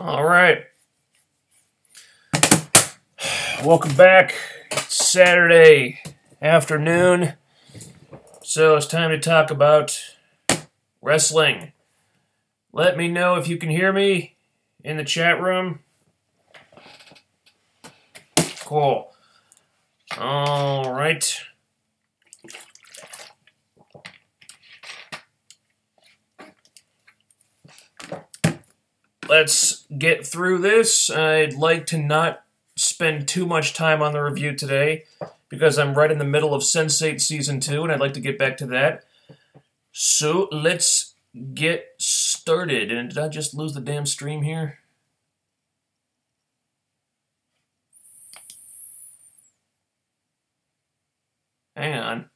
All right. Welcome back. It's Saturday afternoon. So it's time to talk about wrestling. Let me know if you can hear me in the chat room. Cool. All right. Let's get through this. I'd like to not spend too much time on the review today because I'm right in the middle of Sense8 Season 2, and I'd like to get back to that. So let's get started. And did I just lose the damn stream here? Hang on.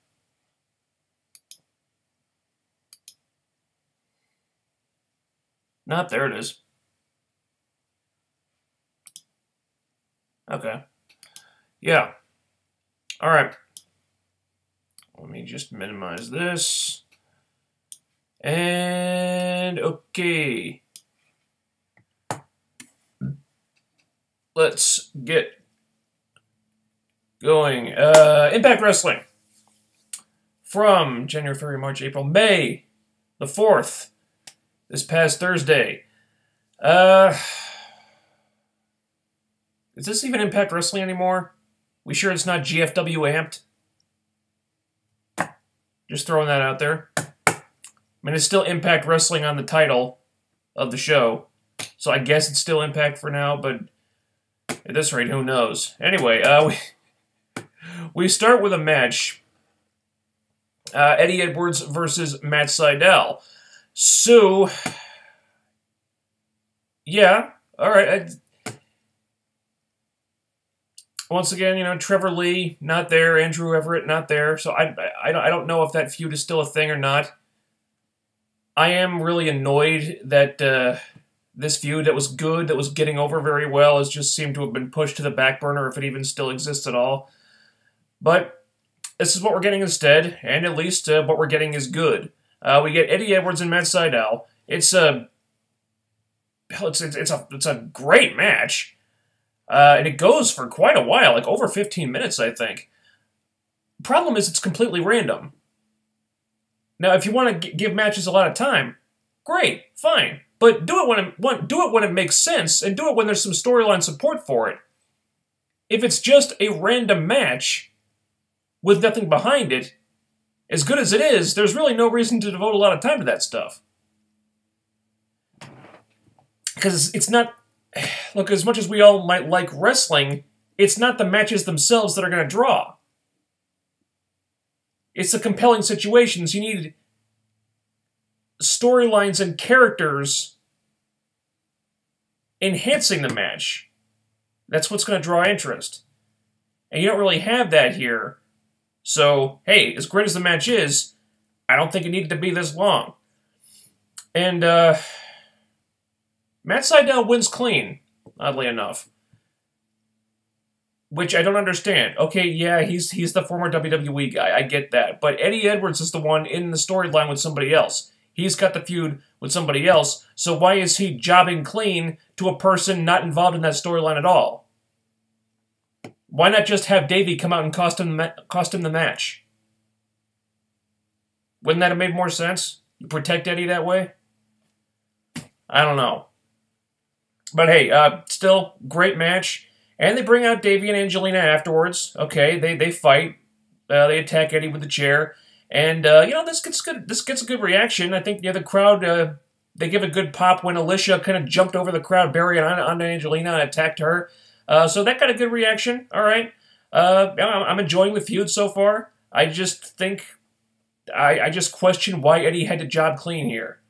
Nope, there it is. Okay. Yeah. All right. Let me just minimize this. And okay. Let's get going. Impact Wrestling. From January, February, March, April, May the 4th. This past Thursday. Is this even Impact Wrestling anymore? We sure it's not GFW Amped? Just throwing that out there. I mean, it's still Impact Wrestling on the title of the show. So I guess it's still Impact for now, but at this rate, who knows? Anyway, we start with a match. Eddie Edwards versus Matt Sydal. So, yeah, all right. Once again, you know, Trevor Lee, not there. Andrew Everett, not there. So I don't know if that feud is still a thing or not. I am really annoyed that this feud that was good, that was getting over very well, has just seemed to have been pushed to the back burner, if it even still exists at all. But this is what we're getting instead, and at least what we're getting is good. We get Eddie Edwards and Matt Sydal. It's a great match. And it goes for quite a while, like over 15 minutes, I think. Problem is, it's completely random. Now, if you want to give matches a lot of time, great, fine. But do it when it makes sense, and do it when there's some storyline support for it. If it's just a random match with nothing behind it, as good as it is, there's really no reason to devote a lot of time to that stuff. Because it's not... Look, as much as we all might like wrestling, it's not the matches themselves that are going to draw. It's the compelling situations. You need storylines and characters enhancing the match. That's what's going to draw interest. And you don't really have that here. So, hey, as great as the match is, I don't think it needed to be this long. And, Matt Sydal wins clean, oddly enough. Which I don't understand. Okay, yeah, he's the former WWE guy, I get that. But Eddie Edwards is the one in the storyline with somebody else. He's got the feud with somebody else, so why is he jobbing clean to a person not involved in that storyline at all? Why not just have Davey come out and cost him the match? Wouldn't that have made more sense? You protect Eddie that way? I don't know. But hey, still, great match. And they bring out Davey and Angelina afterwards. Okay, they fight. They attack Eddie with the chair. And, you know, this gets a good reaction. I think, yeah, the crowd, they give a good pop when Alicia kind of jumped over the crowd barrier onto Angelina and attacked her. So that got a good reaction. All right. I'm enjoying the feud so far. I just think, I just question why Eddie had to job clean here.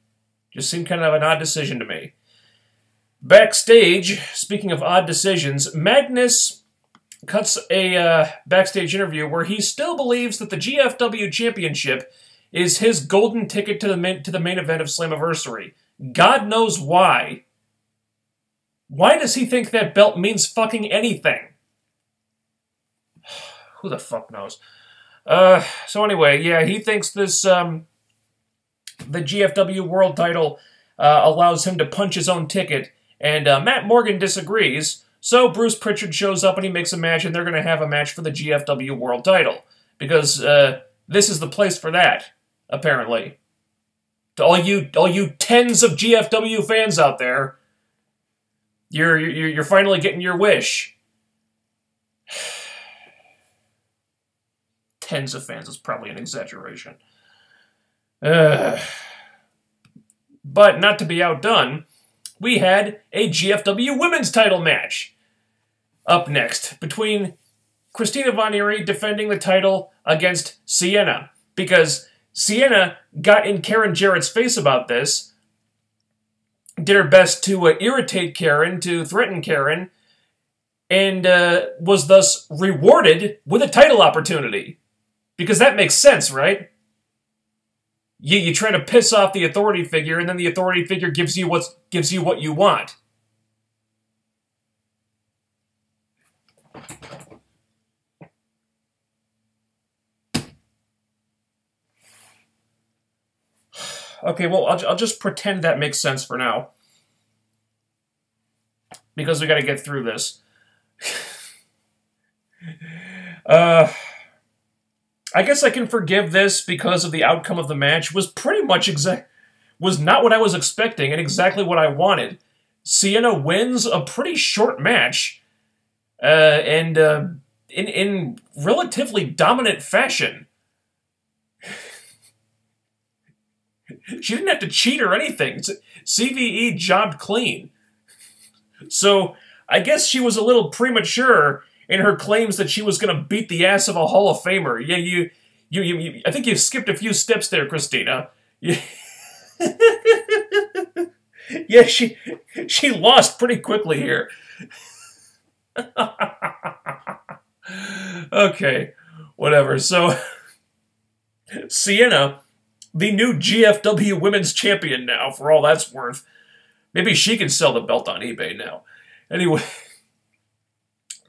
Just seemed kind of an odd decision to me. Backstage, speaking of odd decisions, Magnus cuts a backstage interview where he still believes that the GFW Championship is his golden ticket to the main event of Slammiversary. God knows why. Why does he think that belt means fucking anything? Who the fuck knows? So anyway, yeah, he thinks this, the GFW World title allows him to punch his own ticket And Matt Morgan disagrees, so Bruce Pritchard shows up and he makes a match, and they're going to have a match for the GFW World title. Because this is the place for that, apparently. To all you tens of GFW fans out there, you're finally getting your wish. Tens of fans is probably an exaggeration. But not to be outdone, we had a GFW women's title match up next between Christina Von Eerie defending the title against Sienna, because Sienna got in Karen Jarrett's face about this, did her best to irritate Karen, to threaten Karen, and was thus rewarded with a title opportunity. Because that makes sense, right? You try to piss off the authority figure, and then the authority figure gives you what you want. Okay, well, I'll just pretend that makes sense for now. Because we gotta get through this. I guess I can forgive this because of the outcome of the match was pretty much was not what I was expecting and exactly what I wanted. Sienna wins a pretty short match, and in relatively dominant fashion. She didn't have to cheat or anything. CVE jobbed clean. So I guess she was a little premature in her claims that she was going to beat the ass of a Hall of Famer. Yeah, I think you've skipped a few steps there, Christina. Yeah, yeah, she lost pretty quickly here. Okay, whatever. So, Sienna, the new GFW Women's Champion now, for all that's worth. Maybe she can sell the belt on eBay now. Anyway,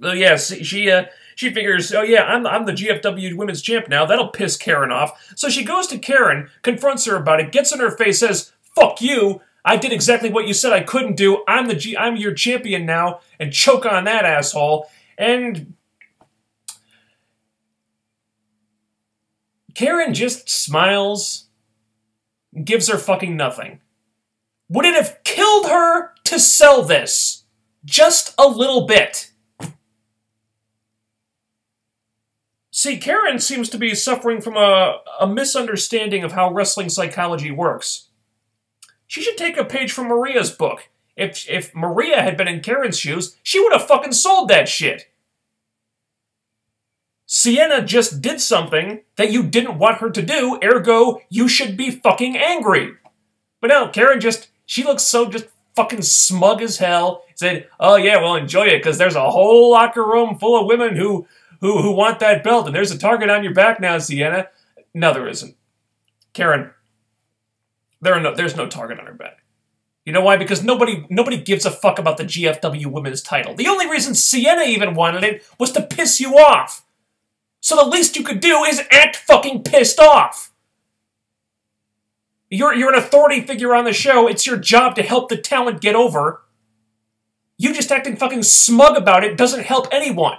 yeah, she figures, oh yeah, I'm the GFW Women's Champ now. That'll piss Karen off. So she goes to Karen, confronts her about it, gets in her face, says, "Fuck you! I did exactly what you said I couldn't do. I'm your champion now," and choke on that asshole. And Karen just smiles, gives her fucking nothing. Would it have killed her to sell this? Just a little bit. See, Karen seems to be suffering from a misunderstanding of how wrestling psychology works. She should take a page from Maria's book. If Maria had been in Karen's shoes, she would have fucking sold that shit. Sienna just did something that you didn't want her to do, ergo, you should be fucking angry. But no, Karen she looks so just fucking smug as hell. Said, "Oh yeah, well enjoy it, because there's a whole locker room full of women who want that belt, and there's a target on your back now, Sienna." No, there isn't. Karen, there's no target on her back. You know why? Because nobody gives a fuck about the GFW Women's title. The only reason Sienna even wanted it was to piss you off. So the least you could do is act fucking pissed off. You're an authority figure on the show. It's your job to help the talent get over. You just acting fucking smug about it doesn't help anyone.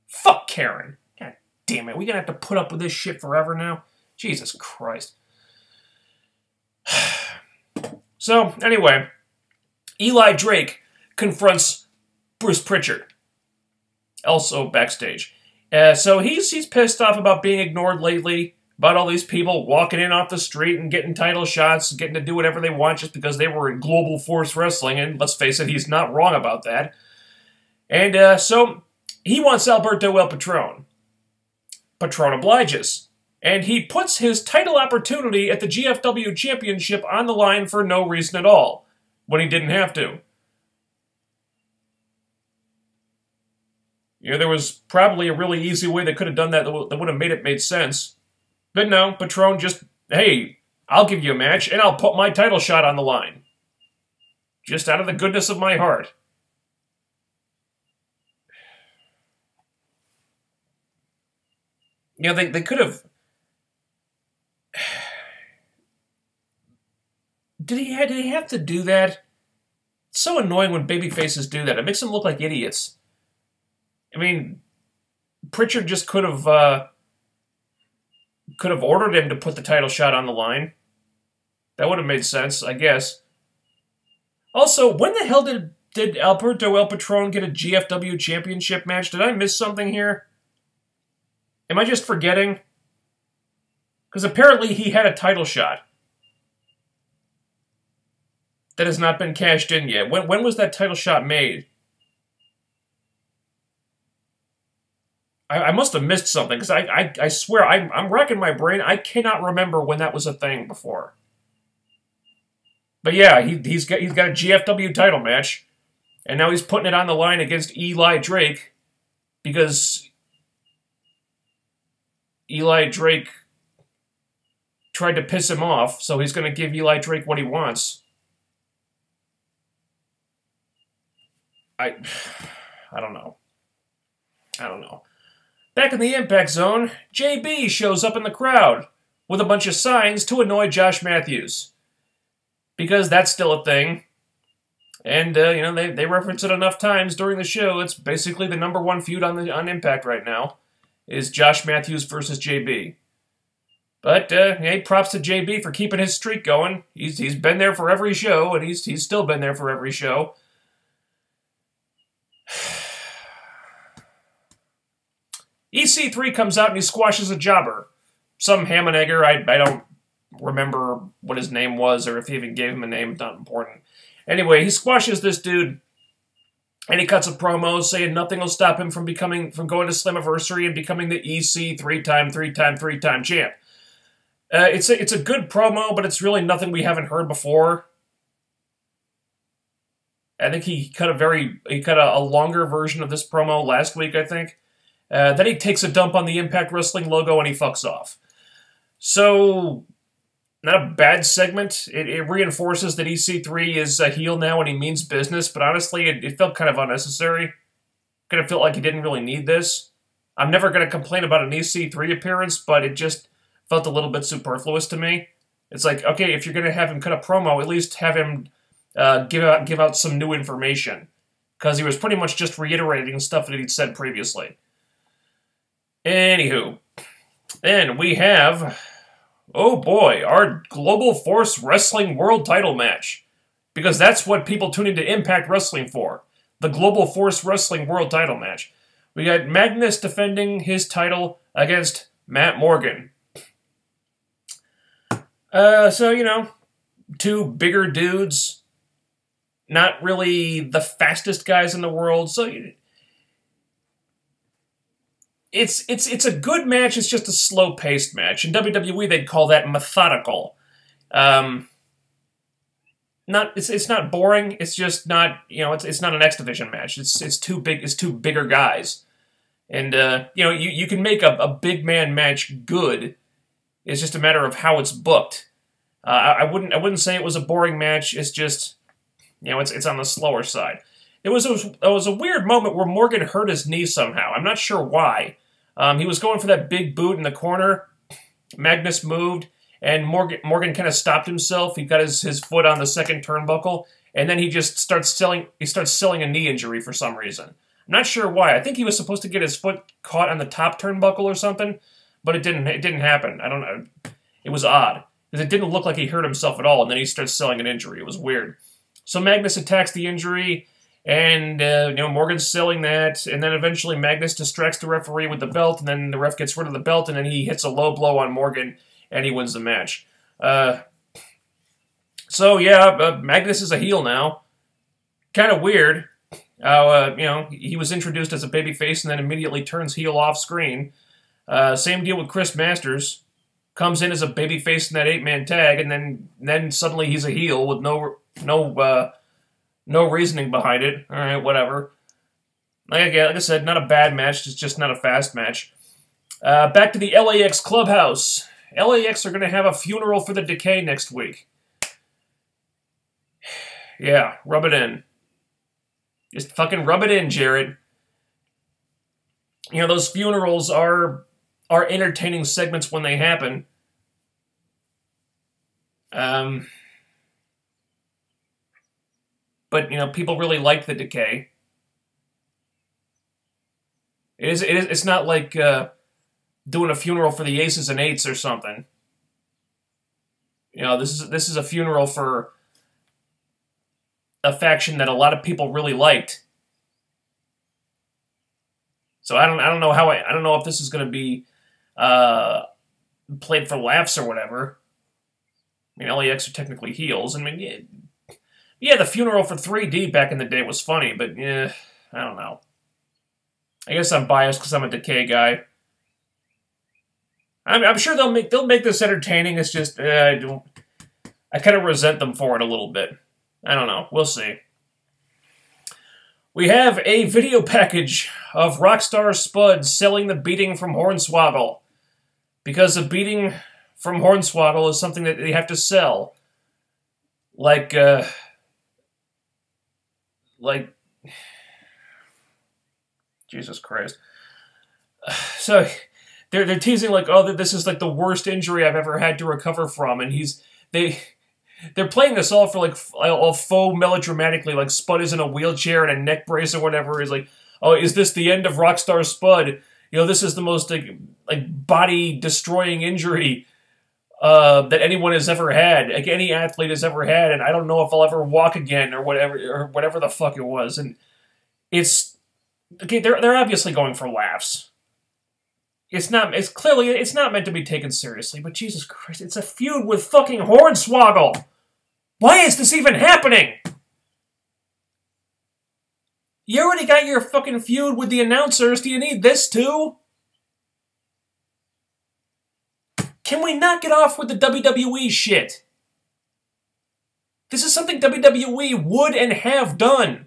Fuck Karen. God damn it. We gonna have to put up with this shit forever now? Jesus Christ. So, anyway, Eli Drake confronts Bruce Pritchard. Also backstage. So he's pissed off about being ignored lately, about all these people walking in off the street and getting title shots, getting to do whatever they want just because they were in Global Force Wrestling, and let's face it, he's not wrong about that. And so he wants Alberto El Patron. Patron obliges. And he puts his title opportunity at the GFW Championship on the line for no reason at all, when he didn't have to. You know, there was probably a really easy way they could have done that that would have made sense. But no, Patron just, hey, I'll give you a match, and I'll put my title shot on the line. Just out of the goodness of my heart. You know, they could have... Did he have to do that? It's so annoying when babyfaces do that. It makes them look like idiots. I mean, Pritchard just could have ordered him to put the title shot on the line. That would have made sense, I guess. Also, when the hell did Alberto El Patron get a GFW championship match? Did I miss something here? Am I just forgetting? Because apparently he had a title shot that has not been cashed in yet. When was that title shot made? I must have missed something, because I swear, I'm racking my brain. I cannot remember when that was a thing before. But yeah, he's got a GFW title match, and now he's putting it on the line against Eli Drake, because Eli Drake tried to piss him off, so he's going to give Eli Drake what he wants. I don't know. Back in the Impact Zone, JB shows up in the crowd with a bunch of signs to annoy Josh Matthews. Because that's still a thing. And, they reference it enough times during the show. It's basically the #1 feud on Impact right now, is Josh Matthews versus JB. But, hey, props to JB for keeping his streak going. He's been there for every show, and he's still been there for every show. EC3 comes out and he squashes a jobber. Some ham and egger, I don't remember what his name was, or if he even gave him a name, it's not important. Anyway, he squashes this dude, and he cuts a promo saying nothing will stop him from going to Slammiversary and becoming the EC three-time champ. It's a good promo, but it's really nothing we haven't heard before. I think he cut a longer version of this promo last week, I think. Then he takes a dump on the Impact Wrestling logo and he fucks off. So, not a bad segment. It reinforces that EC3 is a heel now and he means business, but honestly, it felt kind of unnecessary. Kind of felt like he didn't really need this. I'm never going to complain about an EC3 appearance, but it just felt a little bit superfluous to me. It's like, okay, if you're going to have him cut a promo, at least have him give out some new information. Because he was pretty much just reiterating stuff that he'd said previously. Anywho, then we have, oh boy, our Global Force Wrestling World Title match. Because that's what people tune into Impact Wrestling for. The Global Force Wrestling World Title match. We got Magnus defending his title against Matt Morgan. So, two bigger dudes. Not really the fastest guys in the world, so it's a good match. It's just a slow-paced match. In WWE, they'd call that methodical. It's not boring. It's just not it's not an X Division match. It's too big. It's two bigger guys, and you can make a big man match good. It's just a matter of how it's booked. I wouldn't say it was a boring match. It's just it's on the slower side. It was a weird moment where Morgan hurt his knee somehow. I'm not sure why. He was going for that big boot in the corner. Magnus moved, and Morgan kind of stopped himself. He got his foot on the second turnbuckle, and then he just starts selling a knee injury for some reason. I'm not sure why. I think he was supposed to get his foot caught on the top turnbuckle or something, but it didn't happen. I don't know. It was odd, because it didn't look like he hurt himself at all, and then he starts selling an injury. It was weird. So Magnus attacks the injury, and Morgan's selling that, and then eventually Magnus distracts the referee with the belt, and then the ref gets rid of the belt, and then he hits a low blow on Morgan, and he wins the match. Magnus is a heel now. Kind of weird. He was introduced as a babyface and then immediately turns heel off screen. Same deal with Chris Masters. Comes in as a babyface in that 8-man tag, and then suddenly he's a heel with no reasoning behind it. All right, whatever. Like I said, not a bad match. It's just not a fast match. Back to the LAX Clubhouse. LAX are going to have a funeral for the Decay next week. Yeah, rub it in. Just fucking rub it in, Jared. Those funerals are entertaining segments when they happen. But but, you know, people really like the Decay. It's not like doing a funeral for the Aces and Eights or something. You know, this is a funeral for a faction that a lot of people really liked. So I don't know I don't know if this is going to be played for laughs or whatever. I mean, LAX are technically heels. I mean, yeah, the funeral for 3D back in the day was funny, but yeah, I don't know. I guess I'm biased because I'm a Decay guy. I'm sure they'll make this entertaining. It's just I kind of resent them for it a little bit. I don't know. We'll see. We have a video package of Rockstar Spud selling the beating from Hornswoggle. Because the beating from Hornswoggle is something that they have to sell. Like Jesus Christ. So they're teasing like, oh, this is like the worst injury I've ever had to recover from, and they're playing this all for like all faux melodramatically, like Spud is in a wheelchair and a neck brace or whatever. Is like, oh, is this the end of Rockstar Spud? You know, this is the most like body destroying injury that anyone has ever had, like any athlete has ever had, and I don't know if I'll ever walk again or whatever the fuck it was. And it's okay. They're obviously going for laughs. It's not meant to be taken seriously, but Jesus Christ, it's a feud with fucking Hornswoggle. Why is this even happening? You already got your fucking feud with the announcers. Do you need this too? Can we not get off with the WWE shit? This is something WWE would and have done.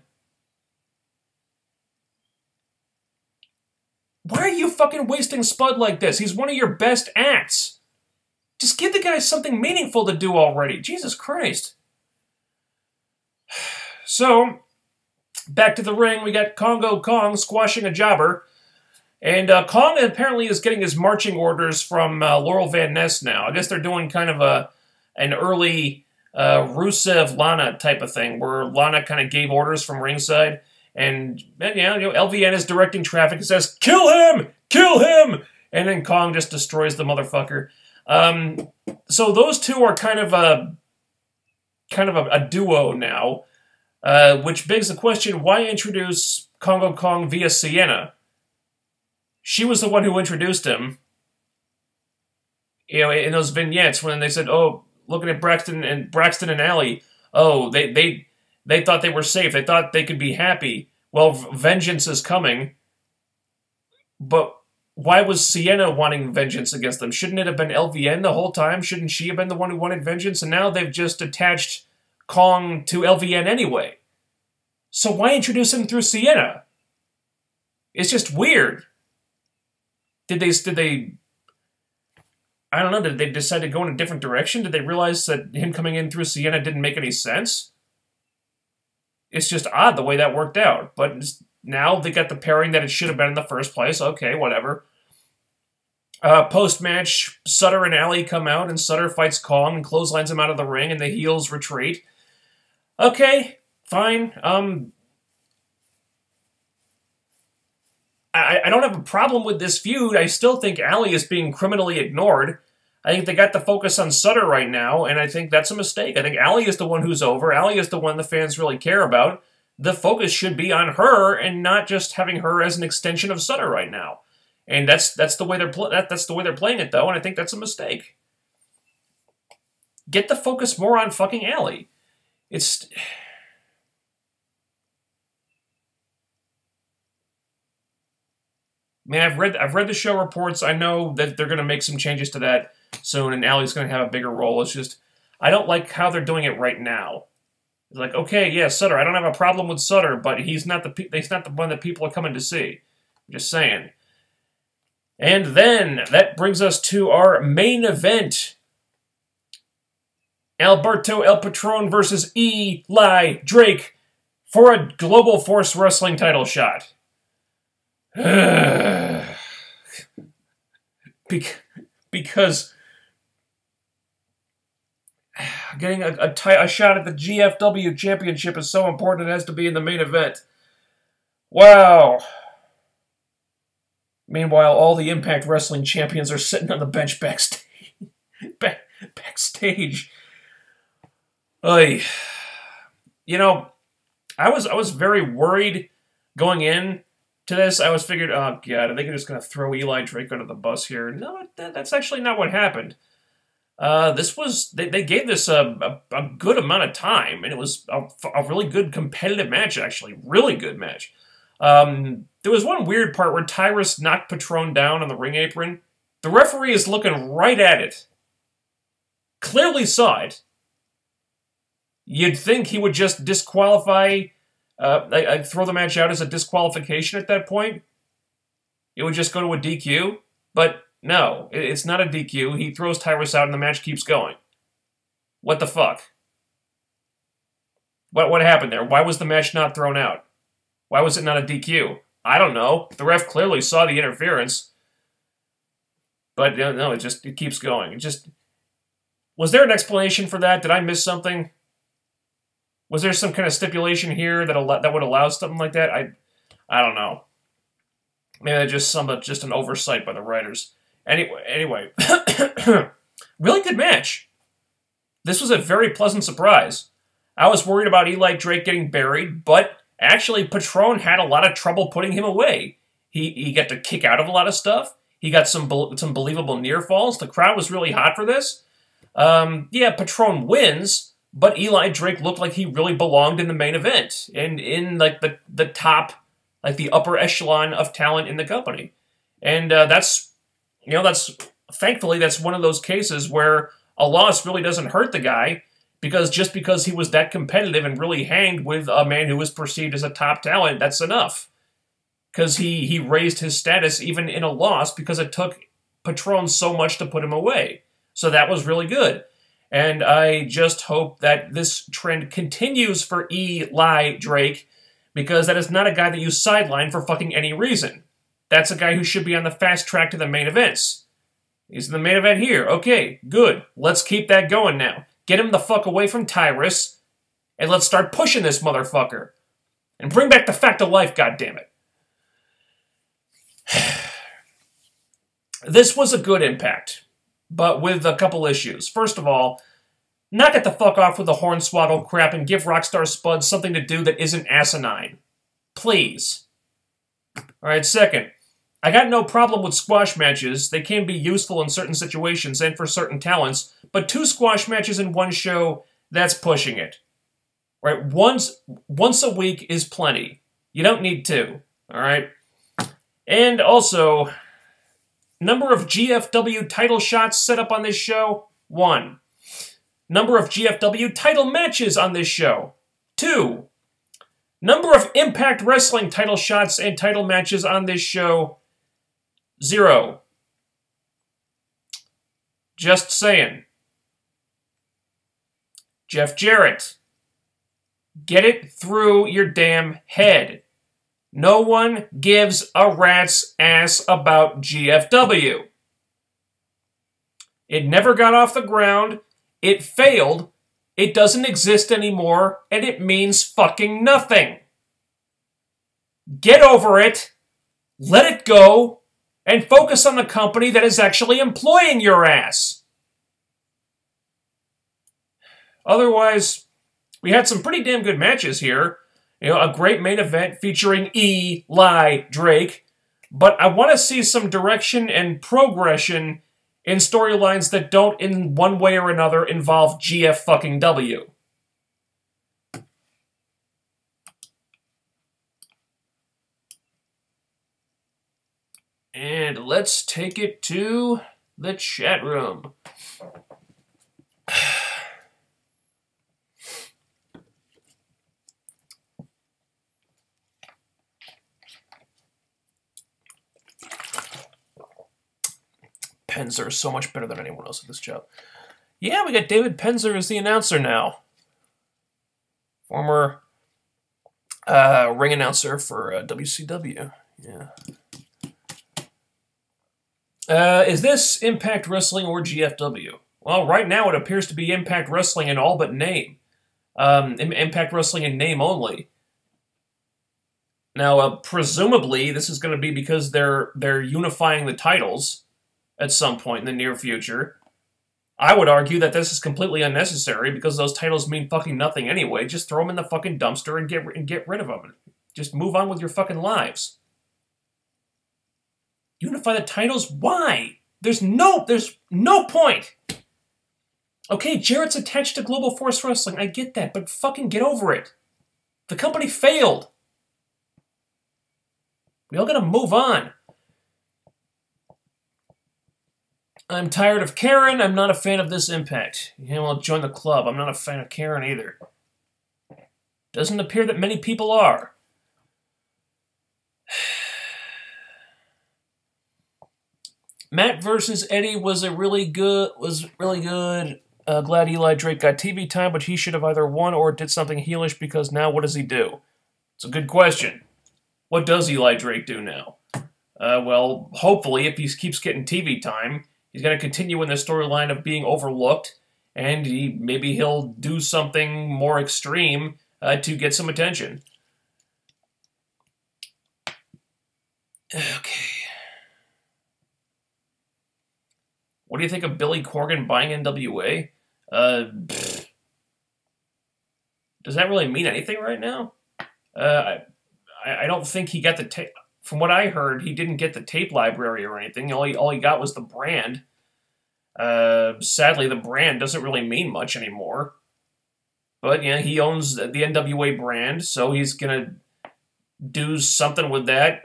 Why are you fucking wasting Spud like this? He's one of your best acts. Just give the guy something meaningful to do already. Jesus Christ. So, back to the ring. We got Congo Kong squashing a jobber. And Kong apparently is getting his marching orders from Laurel Van Ness now. I guess they're doing kind of an early Rusev-Lana type of thing, where Lana kind of gave orders from ringside. And yeah, you know, LVN is directing traffic and says, "Kill him! Kill him!" And then Kong just destroys the motherfucker. So those two are kind of a duo now, which begs the question: why introduce Congo Kong via Sienna? She was the one who introduced him. You know, in those vignettes when they said, "Oh, looking at Braxton and Allie, oh, they thought they were safe. They thought they could be happy. Well, vengeance is coming." But why was Sienna wanting vengeance against them? Shouldn't it have been LVN the whole time? Shouldn't she have been the one who wanted vengeance? And now they've just attached Kong to LVN anyway. So why introduce him through Sienna? It's just weird. Did they I don't know, did they decide to go in a different direction? Did they realize that him coming in through Sienna didn't make any sense? It's just odd the way that worked out. But now they got the pairing that it should have been in the first place. Okay, whatever. Post-match, Sutter and Allie come out, and Sutter fights Kong and clotheslines him out of the ring, and the heels retreat. Okay, fine. I don't have a problem with this feud. I still think Allie is being criminally ignored. I think they got the focus on Sutter right now, and I think that's a mistake. I think Allie is the one who's over. Allie is the one the fans really care about. The focus should be on her, and not just having her as an extension of Sutter right now. And that's the way they're playing it, though, and I think that's a mistake. Get the focus more on fucking Allie. It's... Man, I've read the show reports. I know that they're going to make some changes to that soon, and Allie's going to have a bigger role. It's just, I don't like how they're doing it right now. It's like, okay, yeah, Sutter. I don't have a problem with Sutter, but he's not the one that people are coming to see. I'm just saying. And then that brings us to our main event: Alberto El Patron versus Eli Drake for a Global Force Wrestling title shot. Because getting a shot at the GFW championship is so important it has to be in the main event. Wow. Meanwhile, all the Impact Wrestling champions are sitting on the bench backstage. Backstage. Oy. You know, I was very worried going in to this. I was figured, oh god, are they just going to throw Eli Drake under the bus here? No, that's actually not what happened. They gave this a good amount of time, and it was a really good competitive match, actually. Really good match. There was one weird part where Tyrus knocked Patron down on the ring apron. The referee is looking right at it. Clearly saw it. You'd think he would just disqualify, throw the match out as a disqualification at that point. It would just go to a DQ, but no, it's not a DQ. He throws Tyrus out and the match keeps going. What the fuck? What happened there? Why was the match not thrown out? Why was it not a DQ? I don't know. The ref clearly saw the interference. But no, it keeps going. Was there an explanation for that? Did I miss something? Was there some kind of stipulation here that would allow something like that? I don't know. Maybe that's just an oversight by the writers. Anyway, really good match. This was a very pleasant surprise. I was worried about Eli Drake getting buried, but actually Patron had a lot of trouble putting him away. He got to kick out of a lot of stuff. He got some believable near falls. The crowd was really hot for this. Yeah, Patron wins, but Eli Drake looked like he really belonged in the main event and in like the top, like the upper echelon of talent in the company. And thankfully that's one of those cases where a loss really doesn't hurt the guy, because just because he was that competitive and really hanged with a man who was perceived as a top talent, that's enough. Because he raised his status even in a loss because it took Patron so much to put him away. So that was really good. And I just hope that this trend continues for Eli Drake, because that is not a guy that you sideline for fucking any reason. That's a guy who should be on the fast track to the main events. He's in the main event here. Okay, good. Let's keep that going now. Get him the fuck away from Tyrus, and let's start pushing this motherfucker. And bring back the fact of life, goddammit. This was a good Impact, but with a couple issues. First of all, knock it the fuck off with the hornswoggle crap and give Rockstar Spud something to do that isn't asinine. Please. Alright, second, I got no problem with squash matches. They can be useful in certain situations and for certain talents, but 2 squash matches in one show, that's pushing it. Right? Once a week is plenty. You don't need 2. Alright? And also, number of GFW title shots set up on this show, 1. Number of GFW title matches on this show, 2. Number of Impact Wrestling title shots and title matches on this show, 0. Just saying. Jeff Jarrett, get it through your damn head. No one gives a rat's ass about GFW. It never got off the ground. It failed. It doesn't exist anymore, and it means fucking nothing. Get over it, let it go, and focus on the company that is actually employing your ass. Otherwise, we had some pretty damn good matches here. You know, a great main event featuring Eli Drake, but I want to see some direction and progression in storylines that don't, in one way or another, involve GF fucking W. And let's take it to the chat room. Penzer is so much better than anyone else at this job. Yeah, we got David Penzer as the announcer now. Former ring announcer for WCW. Yeah. Is this Impact Wrestling or GFW? Well, right now it appears to be Impact Wrestling in all but name. Impact Wrestling in name only. Now, presumably, this is going to be because they're unifying the titles at some point in the near future. I would argue that this is completely unnecessary because those titles mean fucking nothing anyway. Just throw them in the fucking dumpster and get rid of them. Just move on with your fucking lives. Unify the titles? Why? There's no point. Okay, Jarrett's attached to Global Force Wrestling. I get that, but fucking get over it. The company failed. We all gotta move on. I'm tired of Karen. I'm not a fan of this Impact. Yeah, well, join the club. I'm not a fan of Karen either. Doesn't appear that many people are. Matt versus Eddie was really good. Glad Eli Drake got TV time, but he should have either won or did something heelish because now what does he do? It's a good question. What does Eli Drake do now? Well, hopefully, if he keeps getting TV time, he's going to continue in the storyline of being overlooked, and maybe he'll do something more extreme to get some attention. Okay. What do you think of Billy Corgan buying NWA? Does that really mean anything right now? I don't think he got the tape. From what I heard, he didn't get the tape library or anything. All he got was the brand. Sadly, the brand doesn't really mean much anymore. But yeah, he owns the NWA brand, so he's gonna do something with that.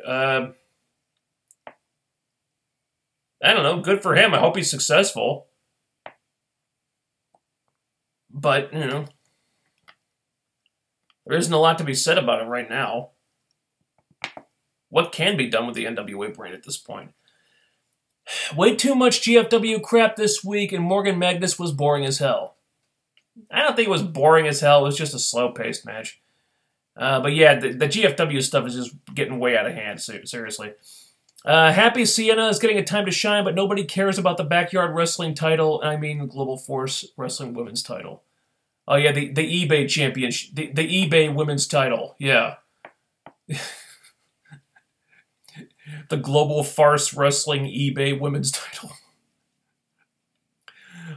I don't know. Good for him. I hope he's successful. But, you know, there isn't a lot to be said about it right now. What can be done with the NWA brand at this point? Way too much GFW crap this week, and Morgan Magnus was boring as hell. I don't think it was boring as hell. It was just a slow-paced match. But yeah, the GFW stuff is just getting way out of hand, seriously. Happy Sienna is getting a time to shine, but nobody cares about the Backyard Wrestling title, and I mean Global Force Wrestling Women's title. Oh yeah, the eBay Championship, the eBay Women's title, yeah. The Global Farce Wrestling eBay Women's title.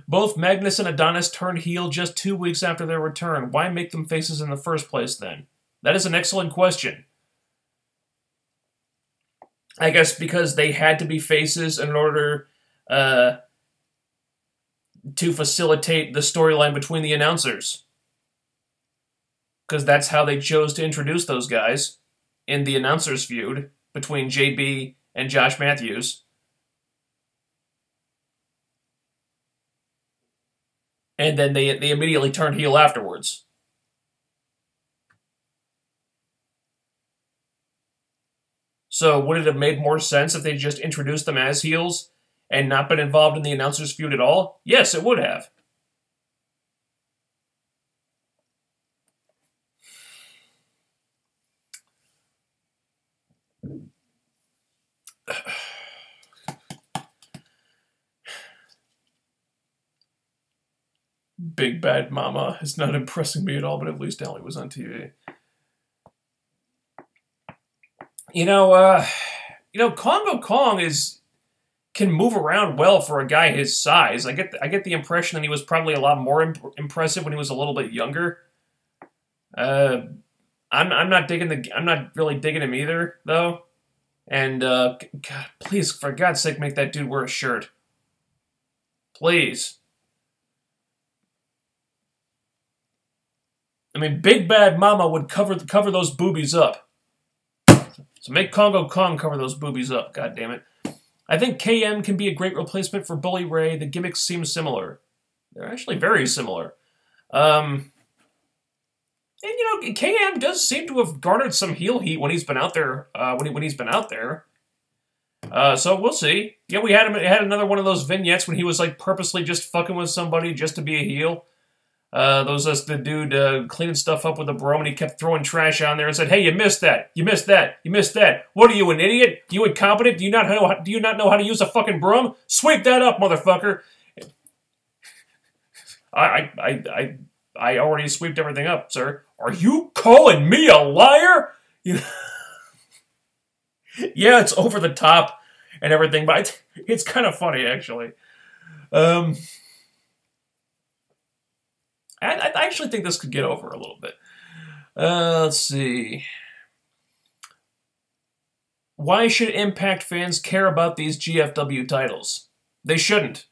Both Magnus and Adonis turned heel just 2 weeks after their return. Why make them faces in the first place then? That is an excellent question. I guess because they had to be faces in order to facilitate the storyline between the announcers. Because that's how they chose to introduce those guys in the announcers feud between JB and Josh Matthews. And then they immediately turned heel afterwards. So would it have made more sense if they just introduced them as heels and not been involved in the announcers feud at all? Yes, it would have. Big Bad Mama is not impressing me at all, but at least Ellie was on TV. You know, Congo Kong can move around well for a guy his size. I get the impression that he was probably a lot more impressive when he was a little bit younger. I'm not really digging him either, though. And God, please, for God's sake, make that dude wear a shirt. Please. I mean, Big Bad Mama would cover those boobies up. So make Congo Kong cover those boobies up, God damn it. I think KM can be a great replacement for Bully Ray. The gimmicks seem similar. They're actually very similar. And, you know, KM does seem to have garnered some heel heat when he's been out there. When he's been out there. So we'll see. Yeah, we had another one of those vignettes when he was like purposely just fucking with somebody just to be a heel. The dude cleaning stuff up with a broom, and he kept throwing trash on there and said, "Hey, you missed that. You missed that. You missed that. What are you, an idiot? You incompetent? Do you not know how to use a fucking broom? Sweep that up, motherfucker." I already sweeped everything up, sir. Are you calling me a liar? Yeah, it's over the top and everything, but it's kind of funny, actually. I actually think this could get over a little bit. Let's see. Why should Impact fans care about these GFW titles? They shouldn't.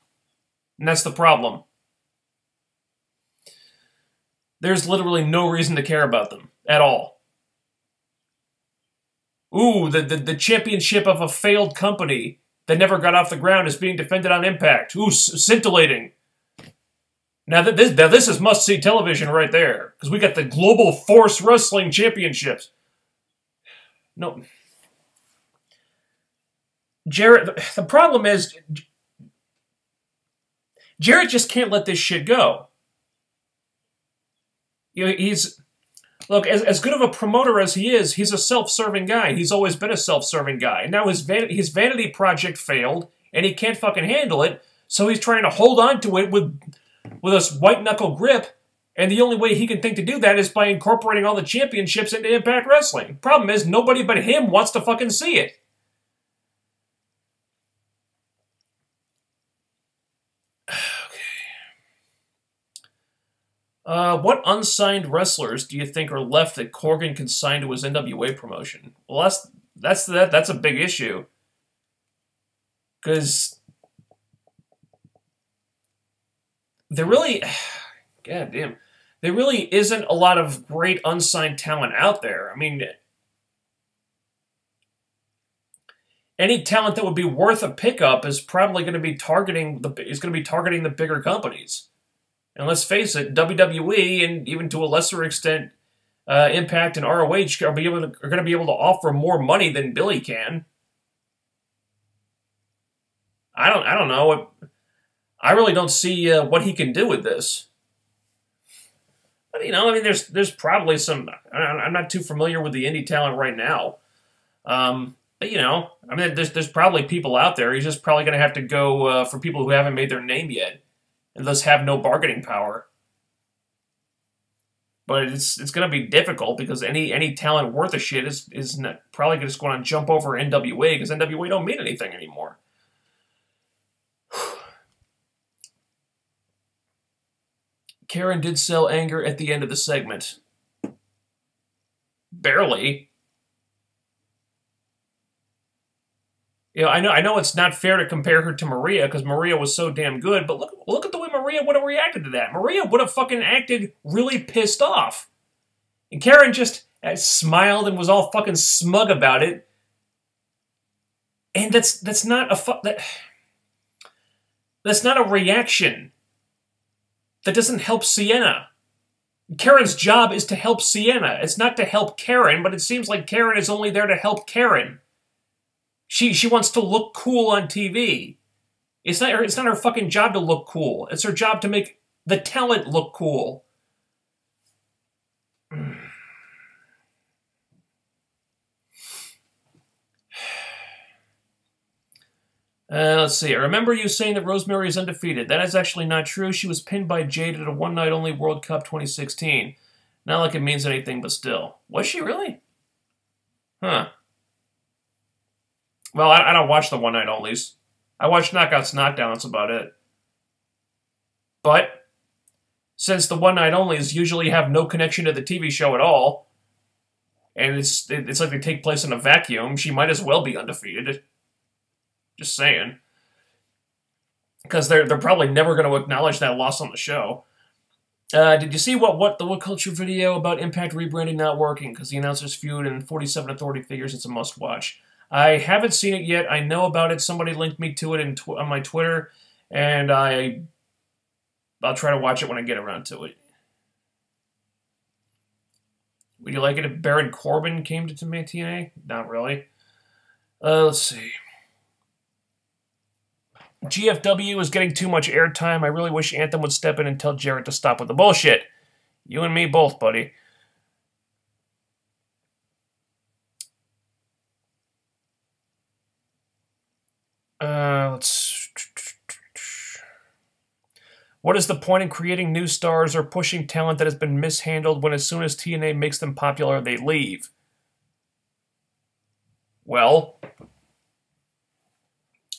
And that's the problem. There's literally no reason to care about them at all. Ooh, the championship of a failed company that never got off the ground is being defended on Impact. Ooh, scintillating. Now this is must-see television right there, because we got the Global Force Wrestling Championships. No. Jarrett, the problem is, Jarrett just can't let this shit go. You know, look, as good of a promoter as he is, he's a self-serving guy. He's always been a self-serving guy. And now his vanity project failed, and he can't fucking handle it, so he's trying to hold on to it with a white-knuckle grip, and the only way he can think to do that is by incorporating all the championships into Impact Wrestling. Problem is, nobody but him wants to fucking see it. What unsigned wrestlers do you think are left that Corgan can sign to his NWA promotion? Well, that's a big issue. Because there really, god damn, there really isn't a lot of great unsigned talent out there. I mean, any talent that would be worth a pickup is probably going to be targeting the bigger companies. And let's face it, WWE and even to a lesser extent, Impact and ROH are going to be able to offer more money than Billy can. I don't know. I really don't see what he can do with this. But, you know, I mean, there's probably some. I'm not too familiar with the indie talent right now. But, you know, I mean, there's probably people out there. He's just probably going to have to go for people who haven't made their name yet, and thus have no bargaining power. But it's going to be difficult because any talent worth a shit is probably just going to jump over NWA because NWA don't mean anything anymore. Karen did sell anger at the end of the segment. Barely. You know, I know it's not fair to compare her to Maria because Maria was so damn good, but look at the way Maria would have reacted to that. Maria would have fucking acted really pissed off. And Karen just smiled and was all fucking smug about it. And that's not a reaction. That doesn't help Sienna. Karen's job is to help Sienna. It's not to help Karen, but it seems like Karen is only there to help Karen. She wants to look cool on TV. It's not her fucking job to look cool. It's her job to make the talent look cool. Let's see. I remember you saying that Rosemary is undefeated. That is actually not true. She was pinned by Jade at a one-night-only World Cup 2016. Not like it means anything, but still. Was she really? Huh. Well, I don't watch the one-night-onlys. I watch Knockouts Knockdown, that's about it. But, since the one-night-onlys usually have no connection to the TV show at all, and it's like they take place in a vacuum, she might as well be undefeated. Just saying. Because they're probably never going to acknowledge that loss on the show. Did you see what the What Culture video about Impact rebranding not working because the announcers feud and 47 Authority figures it's a must-watch? I haven't seen it yet. I know about it. Somebody linked me to it on my Twitter, and I'll try to watch it when I get around to it. Would you like it if Baron Corbin came to TNA? Not really. Let's see. GFW is getting too much airtime. I really wish Anthem would step in and tell Jarrett to stop with the bullshit. You and me both, buddy. What is the point in creating new stars or pushing talent that has been mishandled when as soon as TNA makes them popular, they leave? Well,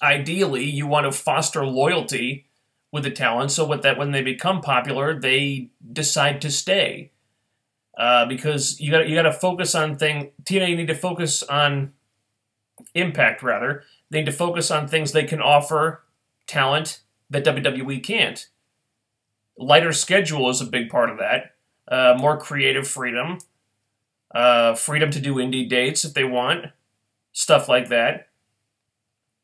ideally, you want to foster loyalty with the talent so that when they become popular, they decide to stay. Because you got to focus on TNA need to focus on Impact, rather. They need to focus on things they can offer talent that WWE can't. Lighter schedule is a big part of that. More creative freedom. Freedom to do indie dates if they want. Stuff like that.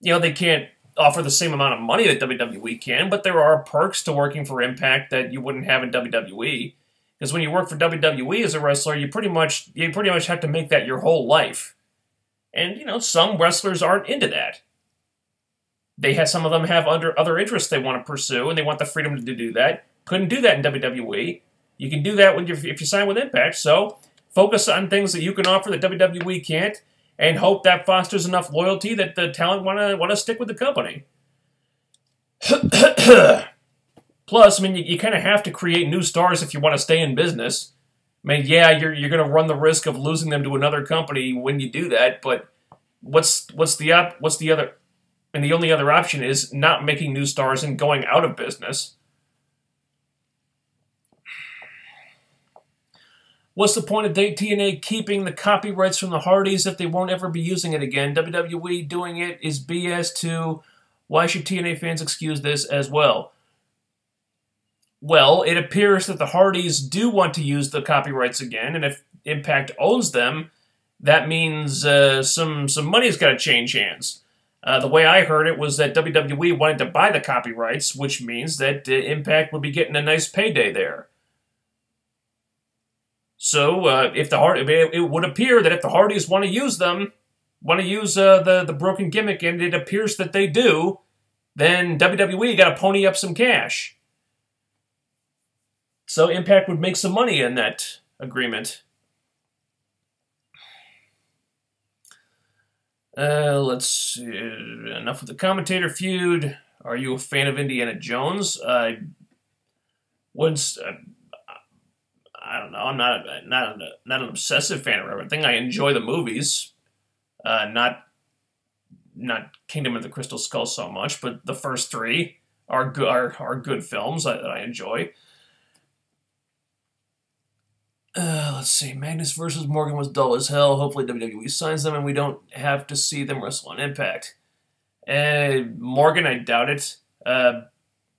You know, they can't offer the same amount of money that WWE can, but there are perks to working for Impact that you wouldn't have in WWE. Because when you work for WWE as a wrestler, you pretty much have to make that your whole life. And, you know, some wrestlers aren't into that. Some of them have other interests they want to pursue, and they want the freedom to do that. Couldn't do that in WWE. You can do that if you sign with Impact. So focus on things that you can offer that WWE can't, and hope that fosters enough loyalty that the talent want to stick with the company. Plus, I mean, you kind of have to create new stars if you want to stay in business. I mean, yeah, you're going to run the risk of losing them to another company when you do that, but what's the other? And the only other option is not making new stars and going out of business. What's the point of TNA keeping the copyrights from the Hardys if they won't ever be using it again? WWE doing it is BS too. Why should TNA fans excuse this as well? Well, it appears that the Hardys do want to use the copyrights again, and if Impact owns them, that means some money's got to change hands. The way I heard it was that WWE wanted to buy the copyrights, which means that Impact would be getting a nice payday there. So, it would appear that if the Hardys want to use them, the broken gimmick, and it appears that they do, then WWE got to pony up some cash. So Impact would make some money in that agreement. Let's see. Enough with the commentator feud. Are you a fan of Indiana Jones? I don't know. I'm not an obsessive fan of everything. I enjoy the movies. Not Kingdom of the Crystal Skull so much, but the first three are good films that I enjoy. Let's see. Magnus versus Morgan was dull as hell. Hopefully WWE signs them and we don't have to see them wrestle on Impact. Morgan, I doubt it.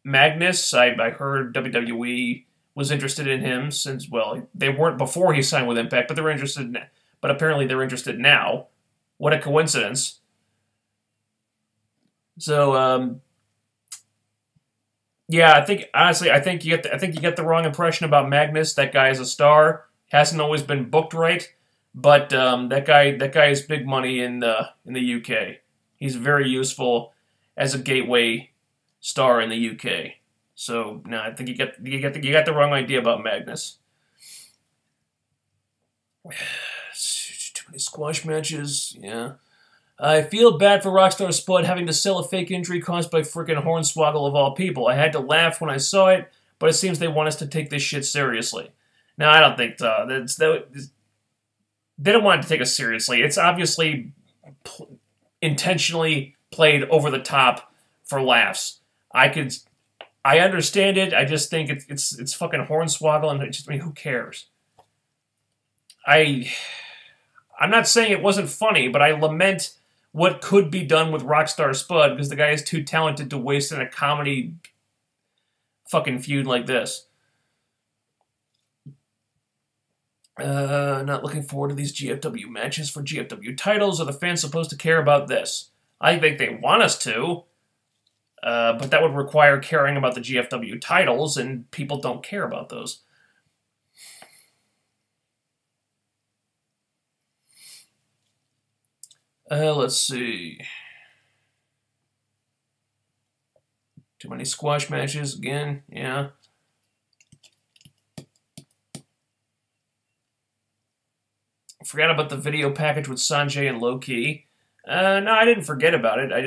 Magnus, I heard WWE was interested in him since, well, they weren't before he signed with Impact, but they're interested but apparently they're interested now. What a coincidence. So, yeah, I think you get the wrong impression about Magnus. That guy is a star. Hasn't always been booked right, but that guy is big money in the UK. He's very useful as a gateway star in the UK. So no, I think you got the wrong idea about Magnus. Too many squash matches. Yeah. I feel bad for Rockstar Spud having to sell a fake injury caused by frickin' Hornswoggle of all people. I had to laugh when I saw it, but it seems they want us to take this shit seriously. No, I don't think so. They don't want to take us seriously. It's obviously intentionally played over the top for laughs. I understand it. I just think it's fucking Hornswoggle, and I mean, who cares? I'm not saying it wasn't funny, but I lament what could be done with Rockstar Spud because the guy is too talented to waste in a comedy fucking feud like this. Not looking forward to these GFW matches for GFW titles. Are the fans supposed to care about this? I think they want us to, but that would require caring about the GFW titles, and people don't care about those. Let's see. Too many squash matches again, yeah. Forgot about the video package with Sanjay and Low Ki. No, I didn't forget about it. I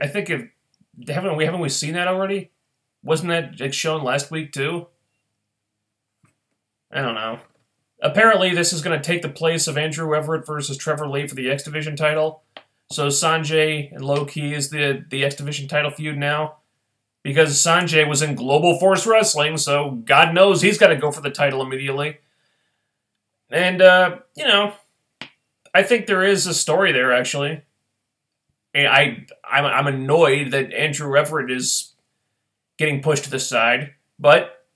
think Haven't we seen that already? Wasn't that like, shown last week too? I don't know. Apparently, this is going to take the place of Andrew Everett versus Trevor Lee for the X Division title. So Sanjay and Low Ki is the X Division title feud now. Because Sanjay was in Global Force Wrestling, so God knows he's got to go for the title immediately. And, you know, I think there is a story there, actually. And I'm annoyed that Andrew Everett is getting pushed to the side. But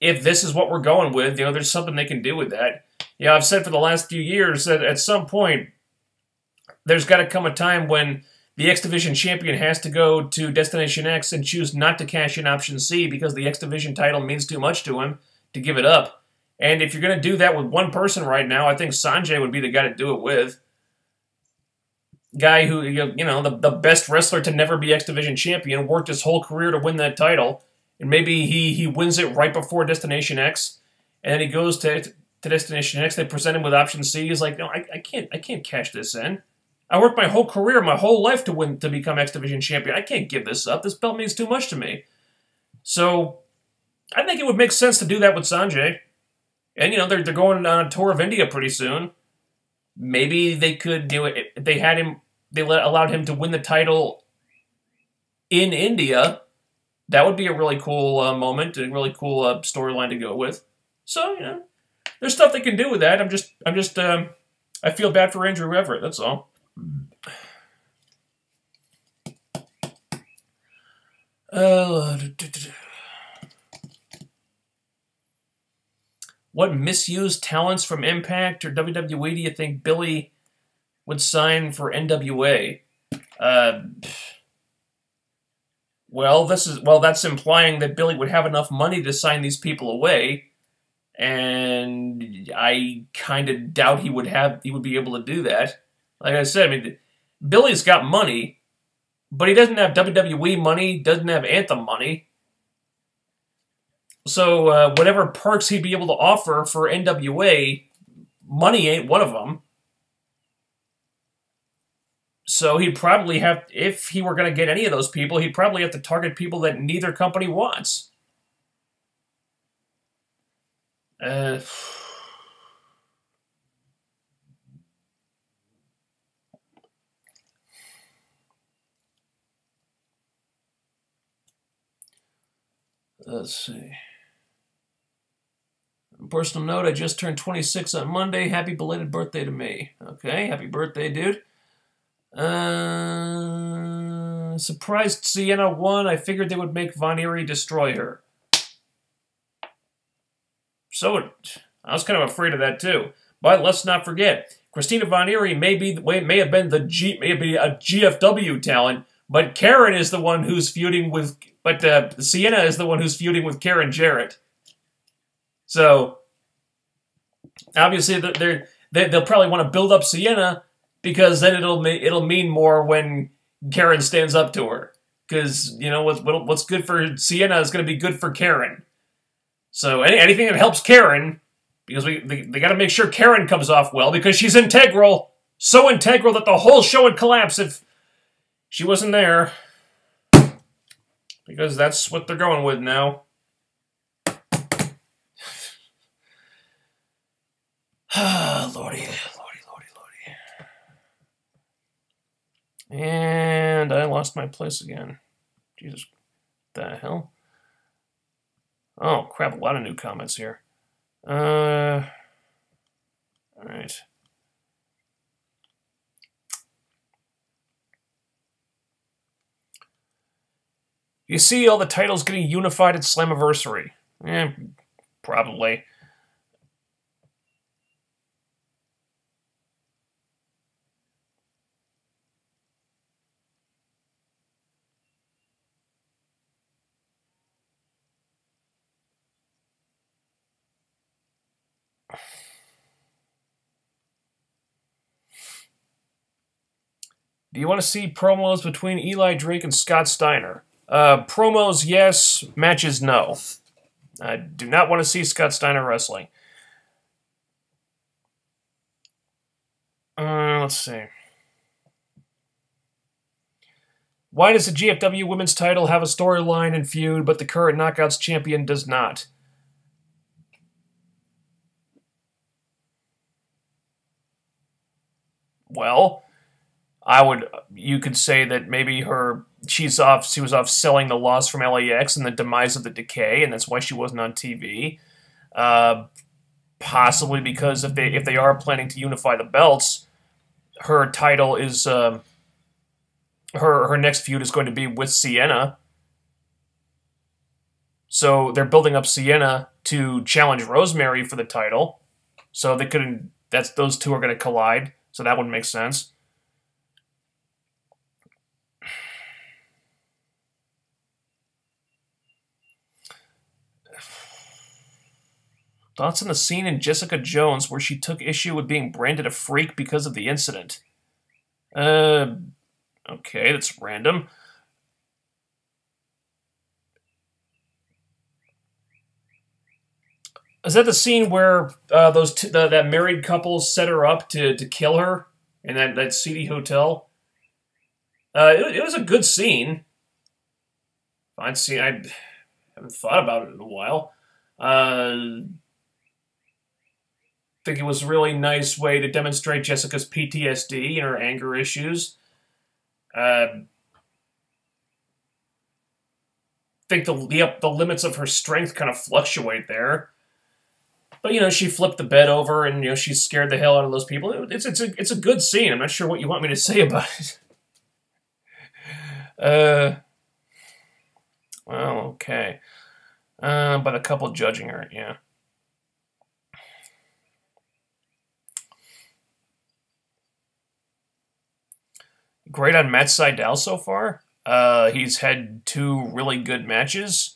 if this is what we're going with, you know, there's something they can do with that. Yeah, I've said for the last few years that at some point, there's got to come a time when the X Division champion has to go to Destination X and choose not to cash in Option C because the X Division title means too much to him to give it up. And if you're going to do that with one person right now, I think Sanjay would be the guy to do it with. Guy who, you know, the best wrestler to never be X Division champion, worked his whole career to win that title, and maybe he wins it right before Destination X, and then he goes to Destination X, they present him with Option C, he's like, no, I can't cash this in. I worked my whole career, my whole life to become X Division champion. I can't give this up. This belt means too much to me. So, I think it would make sense to do that with Sanjay. And, you know, they're going on a tour of India pretty soon. Maybe they could do it. If they had him, allowed him to win the title in India. That would be a really cool moment, a really cool storyline to go with. So, you know, there's stuff they can do with that. I feel bad for Andrew Everett, that's all. What misused talents from Impact or WWE do you think Billy would sign for NWA? Well, that's implying that Billy would have enough money to sign these people away, and I kind of doubt he would be able to do that. Like I said, I mean, Billy's got money, but he doesn't have WWE money, doesn't have Anthem money. So whatever perks he'd be able to offer for NWA, money ain't one of them. So he'd probably have, if he were going to get any of those people, he'd probably have to target people that neither company wants. Let's see. Personal note, I just turned 26 on Monday. Happy belated birthday to me. Okay, happy birthday, dude. Surprised Sienna won. I figured they would make Von Eerie destroy her. So, I was kind of afraid of that too. But let's not forget, Christina Von Eerie may have been a GFW talent, but Karen is the one who's feuding with. But Sienna is the one who's feuding with Karen Jarrett. So, obviously, they'll probably want to build up Sienna because then it'll mean more when Karen stands up to her. Because, you know, what's good for Sienna is going to be good for Karen. So, anything that helps Karen, because they got to make sure Karen comes off well, because she's integral. So integral that the whole show would collapse if she wasn't there. Because that's what they're going with now. Lordy. And I lost my place again. Jesus, what the hell? Oh, crap, a lot of new comments here. Alright. You see all the titles getting unified at Slammiversary? Probably. Do you want to see promos between Eli Drake and Scott Steiner? Promos, yes. Matches, no. I do not want to see Scott Steiner wrestling. Let's see. Why does the GFW Women's title have a storyline and feud, but the current Knockouts champion does not? Well, you could say that maybe she was off selling the loss from LAX and the demise of the Decay, and that's why she wasn't on TV. Possibly because if they are planning to unify the belts, her title is her next feud is going to be with Sienna. So they're building up Sienna to challenge Rosemary for the title. So those two are going to collide. So that would make sense. Thoughts on the scene in Jessica Jones where she took issue with being branded a freak because of the incident? Okay, that's random. Is that the scene where that married couple set her up to kill her in that seedy hotel? It was a good scene. Fine scene. I haven't thought about it in a while. Think it was a really nice way to demonstrate Jessica's PTSD and her anger issues. Think the limits of her strength kind of fluctuate there. But, she flipped the bed over and, she scared the hell out of those people. It's a good scene. I'm not sure what you want me to say about it. Well, okay. By the couple judging her, yeah. Great on Matt Sydal so far. He's had 2 really good matches.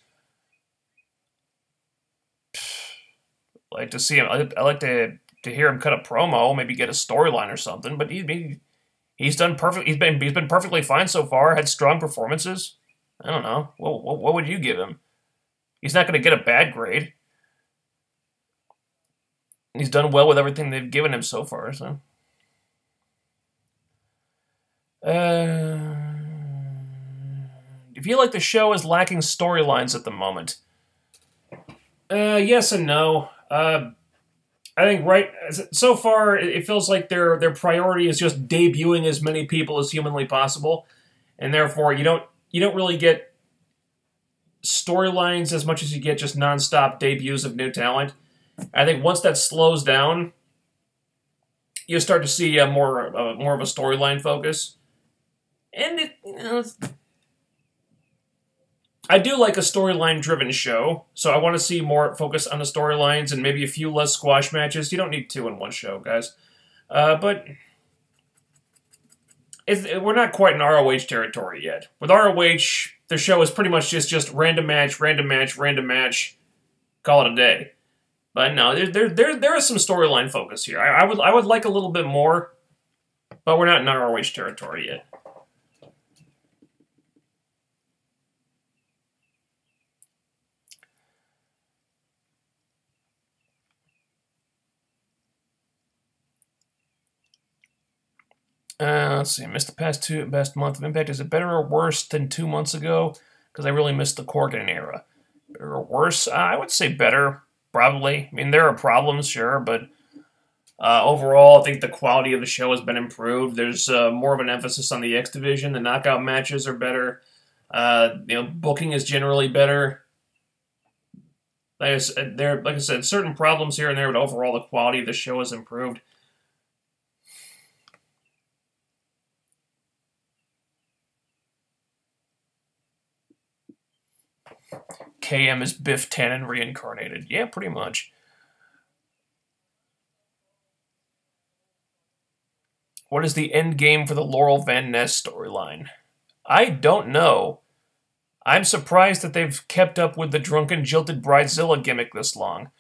I like to see him. I like to hear him cut a promo, maybe get a storyline or something. But he's done perfect. He's been perfectly fine so far. Had strong performances. I don't know. What would you give him? He's not going to get a bad grade. He's done well with everything they've given him so far. So. Do you feel like the show is lacking storylines at the moment? Yes and no. I think so far it feels like their priority is just debuting as many people as humanly possible, and therefore you don't really get storylines as much as you get just nonstop debuts of new talent. I think once that slows down, you start to see more of a storyline focus. And I do like a storyline-driven show, so I want to see more focus on the storylines and maybe a few less squash matches. You don't need 2 in one show, guys. But we're not quite in ROH territory yet. With ROH, the show is pretty much just random match, random match, random match, call it a day. But no, there is some storyline focus here. I would like a little bit more, but we're not in ROH territory yet. Let's see. I missed the past month of Impact. Is it better or worse than 2 months ago? Because I really missed the Corgan era. Better or worse? I would say better, probably. I mean, there are problems, sure, but overall, I think the quality of the show has been improved. There's more of an emphasis on the X Division. The knockout matches are better. Booking is generally better. Like I said, certain problems here and there, but overall, the quality of the show has improved. KM is Biff Tannen reincarnated. Yeah, pretty much. What is the end game for the Laurel Van Ness storyline? I don't know. I'm surprised that they've kept up with the drunken, jilted Bridezilla gimmick this long.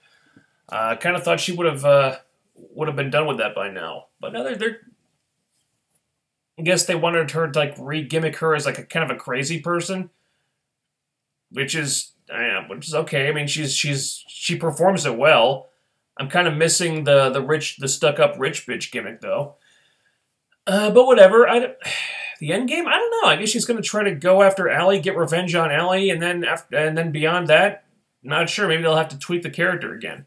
I kind of thought she would have been done with that by now. But no, I guess they wanted her to re-gimmick her as a kind of a crazy person, which is okay. I mean, she performs it well. I'm kind of missing the stuck-up rich bitch gimmick though. But whatever. the end game? I don't know. I guess she's going to try to go after Allie, get revenge on Allie, and then beyond that, not sure. Maybe they'll have to tweak the character again.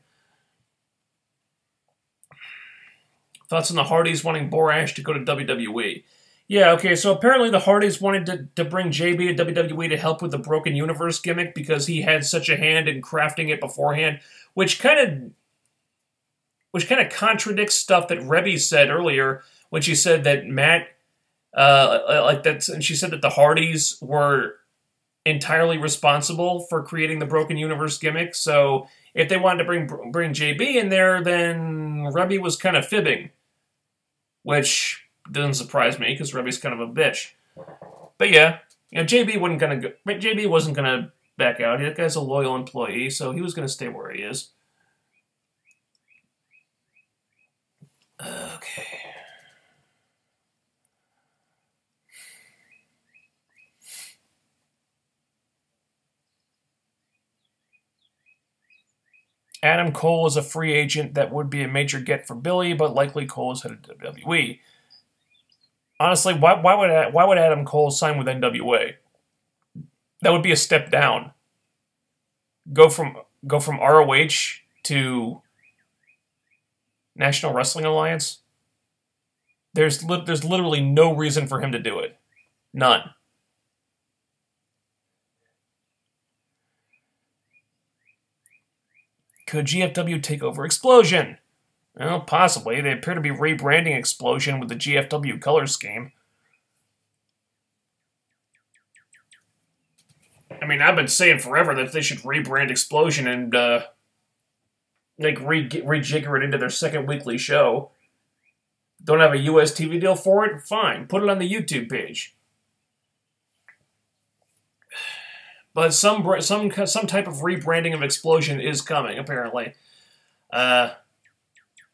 Thoughts on the Hardys wanting Borash to go to WWE? Yeah, okay, so apparently the Hardys wanted to bring JB to WWE to help with the Broken Universe gimmick because he had such a hand in crafting it beforehand, which kind of contradicts stuff that Rebby said earlier when she said that Matt, and she said that the Hardys were entirely responsible for creating the Broken Universe gimmick. So if they wanted to bring JB in there, then Rebby was kind of fibbing, which doesn't surprise me because Rebby's kind of a bitch. But yeah, JB wasn't gonna back out. That guy's a loyal employee, so he was gonna stay where he is. Okay. Adam Cole is a free agent that would be a major get for Billy, but likely Cole is headed to WWE. Honestly, why would Adam Cole sign with NWA? That would be a step down. Go from ROH to National Wrestling Alliance. There's literally no reason for him to do it. None. Could GFW take over Explosion? Well, possibly. They appear to be rebranding Explosion with the GFW color scheme. I mean, I've been saying forever that they should rebrand Explosion and rejigger it into their second weekly show. Don't have a US TV deal for it? Fine. Put it on the YouTube page. But some type of rebranding of Explosion is coming, apparently.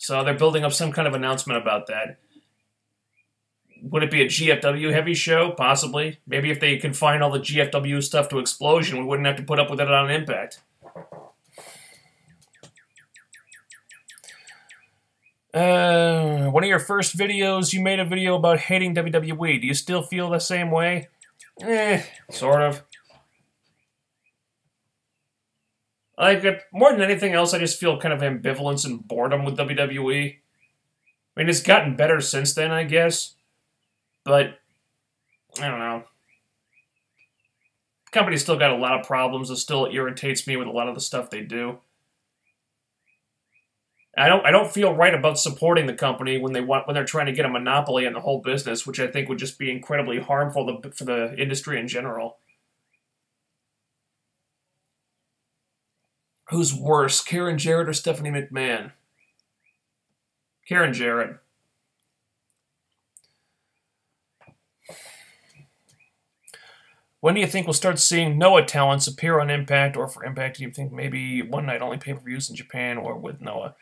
So they're building up some kind of announcement about that. Would it be a GFW heavy show? Possibly. Maybe if they confine all the GFW stuff to Explosion, we wouldn't have to put up with it on Impact. One of your first videos, you made a video about hating WWE. Do you still feel the same way? Sort of. Like, more than anything else, I just feel kind of ambivalence and boredom with WWE. I mean, it's gotten better since then, I guess. But, I don't know. The company's still got a lot of problems. It still irritates me with a lot of the stuff they do. I don't feel right about supporting the company when they're trying to get a monopoly on the whole business, which I think would just be incredibly harmful for the industry in general. Who's worse, Karen Jarrett or Stephanie McMahon? Karen Jarrett. When do you think we'll start seeing Noah talents appear on Impact, or for Impact, do you think maybe one night only pay-per-views in Japan or with Noah?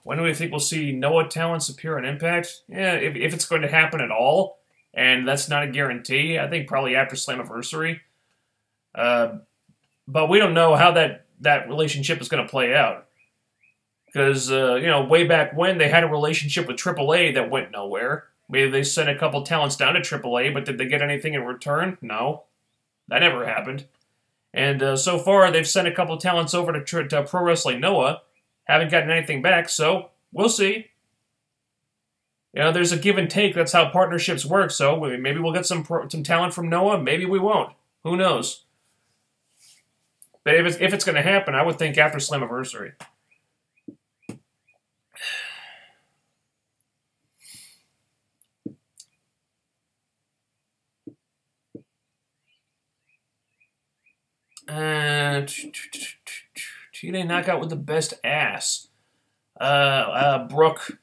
When do we think we'll see Noah talents appear on Impact? Yeah, if it's going to happen at all, and that's not a guarantee, I think probably after Slammiversary. But we don't know how that relationship is going to play out. Because, way back when, they had a relationship with AAA that went nowhere. Maybe they sent a couple talents down to AAA, but did they get anything in return? No. That never happened. And so far, they've sent a couple talents over to Pro Wrestling Noah. Haven't gotten anything back, so we'll see. There's a give and take. That's how partnerships work, so maybe we'll get some talent from Noah. Maybe we won't. Who knows? But if it's going to happen, I would think after Slammiversary. TNA knockout with the best ass. Brooke.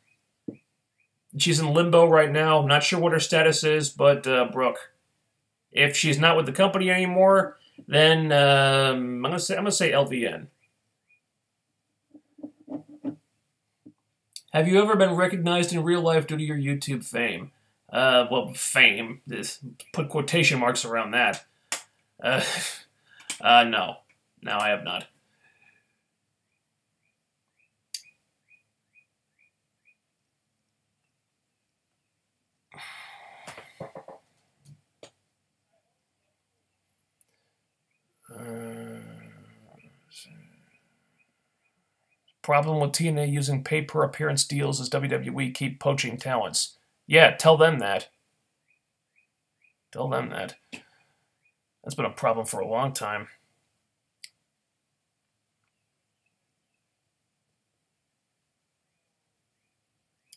She's in limbo right now. I'm not sure what her status is, but Brooke. If she's not with the company anymore, then I'm gonna say LVN. Have you ever been recognized in real life due to your YouTube fame? Well, fame. Put quotation marks around that. No. No, I have not. Problem with TNA using pay-per-appearance deals is WWE keep poaching talents. Yeah, tell them that. Tell them that. That's been a problem for a long time.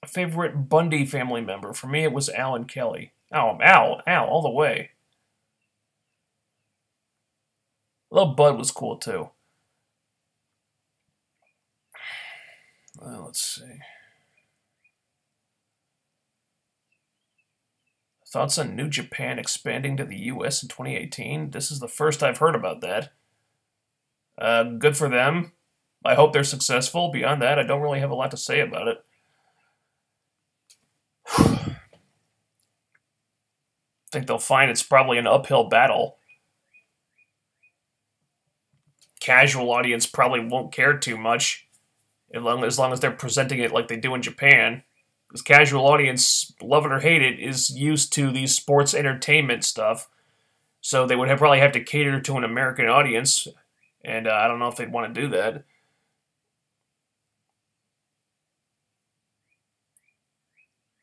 Favorite Bundy family member? For me, it was Al and Kelly. Al, all the way. Little Bud was cool, too. Well, let's see. Thoughts on New Japan expanding to the U.S. in 2018? This is the first I've heard about that. Good for them. I hope they're successful. Beyond that, I don't really have a lot to say about it. I think they'll find it's probably an uphill battle. Casual audience probably won't care too much as long as they're presenting it like they do in Japan. Because casual audience, love it or hate it, is used to these sports entertainment stuff. So they would probably have to cater to an American audience. And I don't know if they'd want to do that.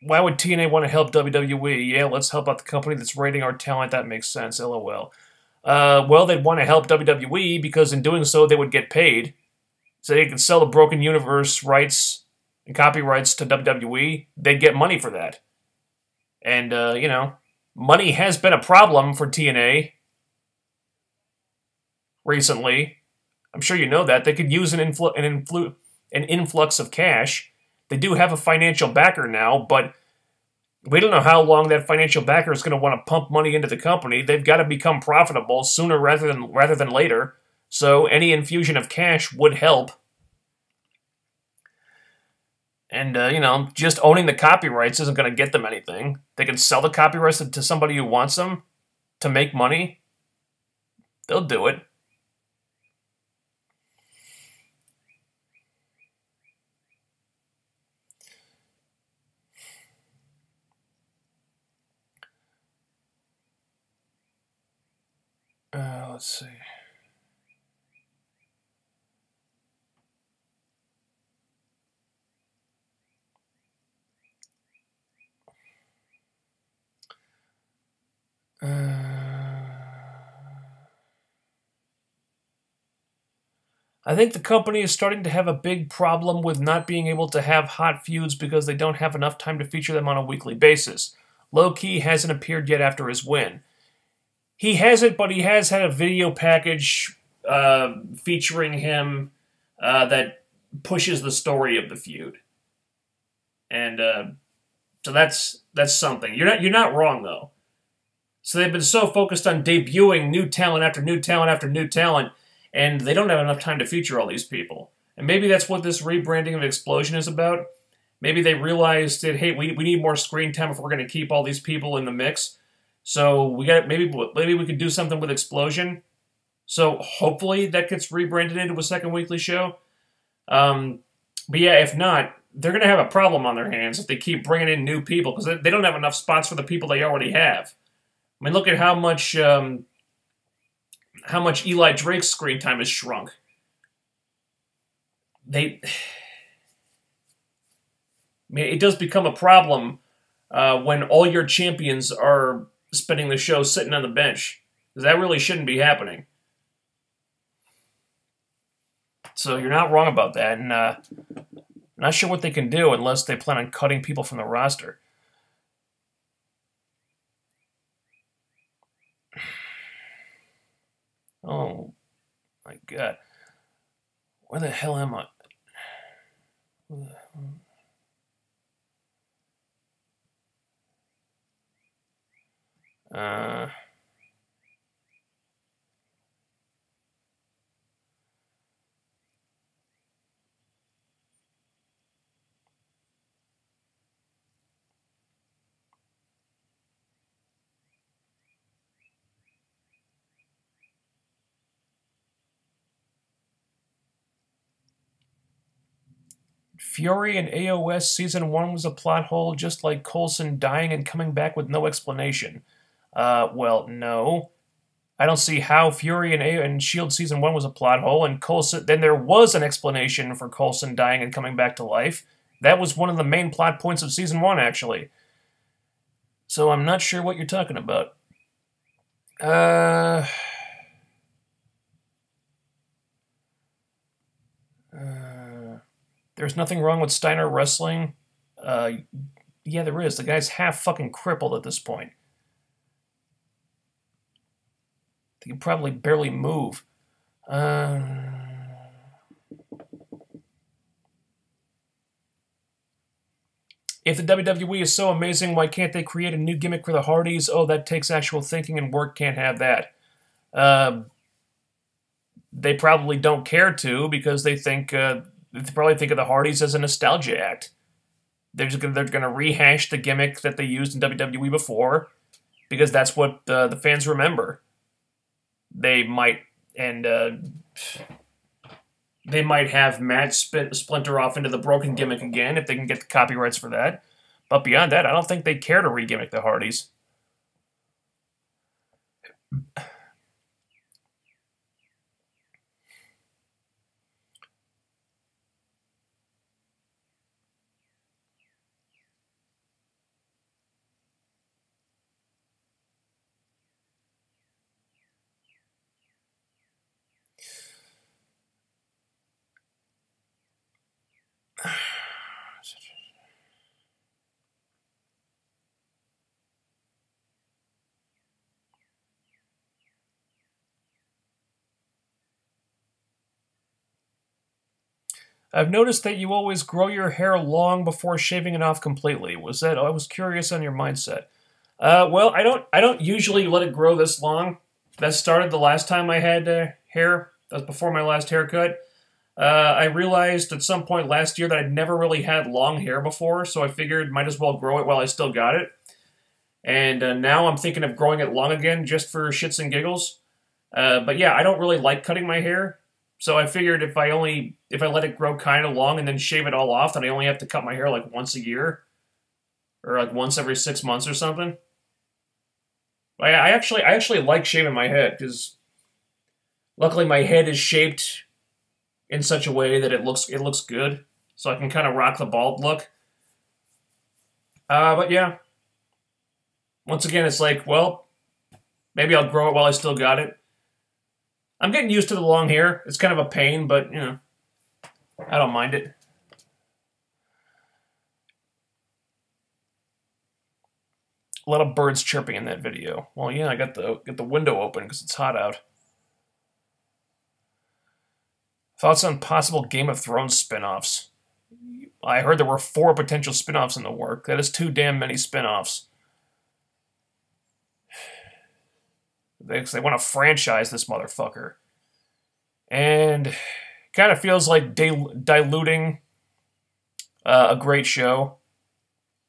Why would TNA want to help WWE? Yeah, let's help out the company that's rating our talent. That makes sense. LOL. Well, they'd want to help WWE because in doing so, they would get paid. So they could sell the Broken Universe rights and copyrights to WWE. They'd get money for that. And, you know, money has been a problem for TNA recently. I'm sure you know that. They could use an influx of cash. They do have a financial backer now, but we don't know how long that financial backer is going to want to pump money into the company. They've got to become profitable sooner rather than later. So any infusion of cash would help. And, you know, just owning the copyrights isn't going to get them anything. They can sell the copyrights to somebody who wants them to make money. They'll do it. Let's see. I think the company is starting to have a big problem with not being able to have hot feuds because they don't have enough time to feature them on a weekly basis. Low-Key hasn't appeared yet after his win. He hasn't, but he has had a video package featuring him that pushes the story of the feud. And so that's something. You're not wrong, though. So they've been so focused on debuting new talent after new talent after new talent, and they don't have enough time to feature all these people. And maybe that's what this rebranding of Explosion is about. Maybe they realized that, hey, we need more screen time if we're going to keep all these people in the mix. So maybe we could do something with Explosion. So hopefully that gets rebranded into a second weekly show. But yeah, if not, they're going to have a problem on their hands if they keep bringing in new people because they don't have enough spots for the people they already have. I mean, look at how much Eli Drake's screen time has shrunk. I mean, it does become a problem when all your champions are spending the show sitting on the bench. Because that really shouldn't be happening. So you're not wrong about that. And I'm not sure what they can do unless they plan on cutting people from the roster. Oh, my God. Where the hell am I? Fury and AOS Season 1 was a plot hole, just like Coulson dying and coming back with no explanation. Well, no. I don't see how Fury and Shield Season 1 was a plot hole, and Coulson, then there was an explanation for Coulson dying and coming back to life. That was one of the main plot points of Season 1, actually. So I'm not sure what you're talking about. There's nothing wrong with Steiner wrestling. Yeah, there is. The guy's half fucking crippled at this point. He can probably barely move. If the WWE is so amazing, why can't they create a new gimmick for the Hardys? Oh, that takes actual thinking and work. Can't have that. They probably don't care to because they think they probably think of the Hardys as a nostalgia act. They're gonna rehash the gimmick that they used in WWE before because that's what the fans remember. They might they might have Matt splinter off into the broken gimmick again if they can get the copyrights for that. But beyond that, I don't think they care to re-gimmick the Hardys. I've noticed that you always grow your hair long before shaving it off completely. Was that? I was curious on your mindset. Well, I don't usually let it grow this long. That started the last time I had hair. That was before my last haircut. I realized at some point last year that I'd never really had long hair before, so I figured might as well grow it while I still got it. And now I'm thinking of growing it long again just for shits and giggles. But yeah, I don't really like cutting my hair. So I figured if I let it grow kind of long and then shave it all off, then I only have to cut my hair like once a year. Or like once every 6 months or something. I actually like shaving my head, because luckily my head is shaped in such a way that it looks good. So I can kind of rock the bald look. But yeah. Once again, it's like, well, maybe I'll grow it while I still got it. I'm getting used to the long hair. It's kind of a pain, but, you know, I don't mind it. A lot of birds chirping in that video. Well, yeah, I got the window open because it's hot out. Thoughts on possible Game of Thrones spin-offs? I heard there were 4 potential spin-offs in the work. That is too damn many spin-offs. They want to franchise this motherfucker. And kind of feels like diluting a great show.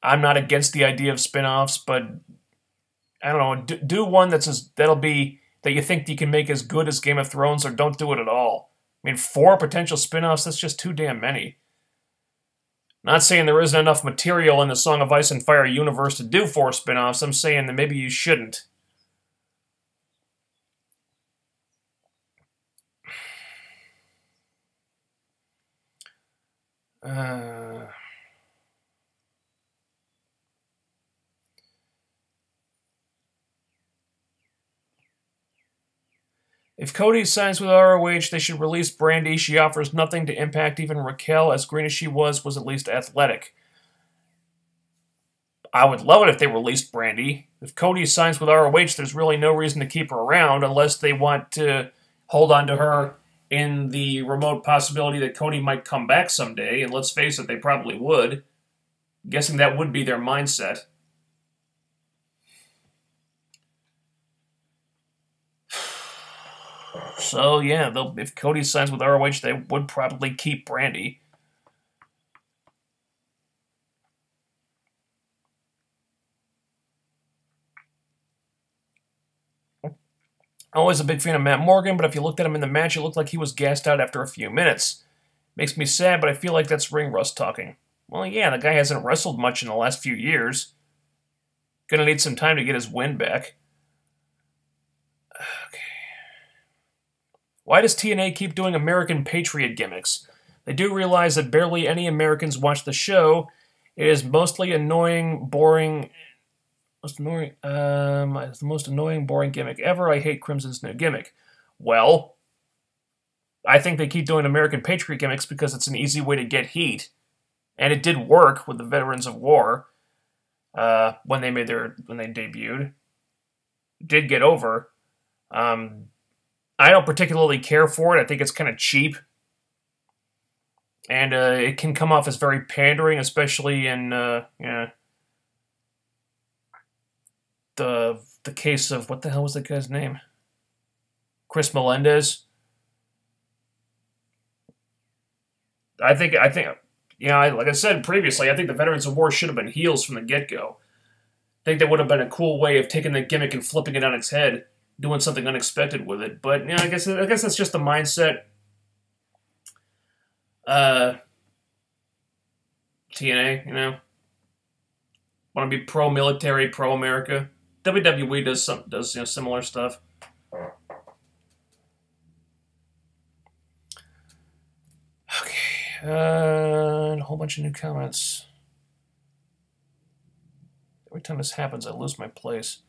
I'm not against the idea of spin-offs, but I don't know, do one that you think you can make as good as Game of Thrones, or don't do it at all. I mean, 4 potential spin-offs, that's just too damn many. Not saying there isn't enough material in the Song of Ice and Fire universe to do 4 spin-offs, I'm saying that maybe you shouldn't. If Cody signs with ROH, they should release Brandy. She offers nothing to impact even Raquel. As green as she was at least athletic. I would love it if they released Brandy. If Cody signs with ROH, there's really no reason to keep her around unless they want to hold on to her in the remote possibility that Cody might come back someday, and let's face it, they probably would. I'm guessing that would be their mindset. So, yeah, if Cody signs with ROH, they would probably keep Brandy. Always a big fan of Matt Morgan, but if you looked at him in the match, it looked like he was gassed out after a few minutes. Makes me sad, but I feel like that's ring rust talking. Well, yeah, the guy hasn't wrestled much in the last few years. Gonna need some time to get his wind back. Okay. Why does TNA keep doing American Patriot gimmicks? They do realize that barely any Americans watch the show. It is mostly annoying, boring. It's the most annoying, boring gimmick ever. I hate Crimson's new gimmick. Well, I think they keep doing American Patriot gimmicks because it's an easy way to get heat, and it did work with the Veterans of War when they debuted. It did get over. I don't particularly care for it. I think it's kind of cheap, and it can come off as very pandering, especially in the case of, what the hell was that guy's name? Chris Melendez. I think, like I said previously, I think the Veterans of War should have been heels from the get-go. I think that would have been a cool way of taking the gimmick and flipping it on its head, doing something unexpected with it. But I guess that's just the mindset. TNA, want to be pro-military, pro-America. WWE does similar stuff. Okay, a whole bunch of new comments. Every time this happens, I lose my place.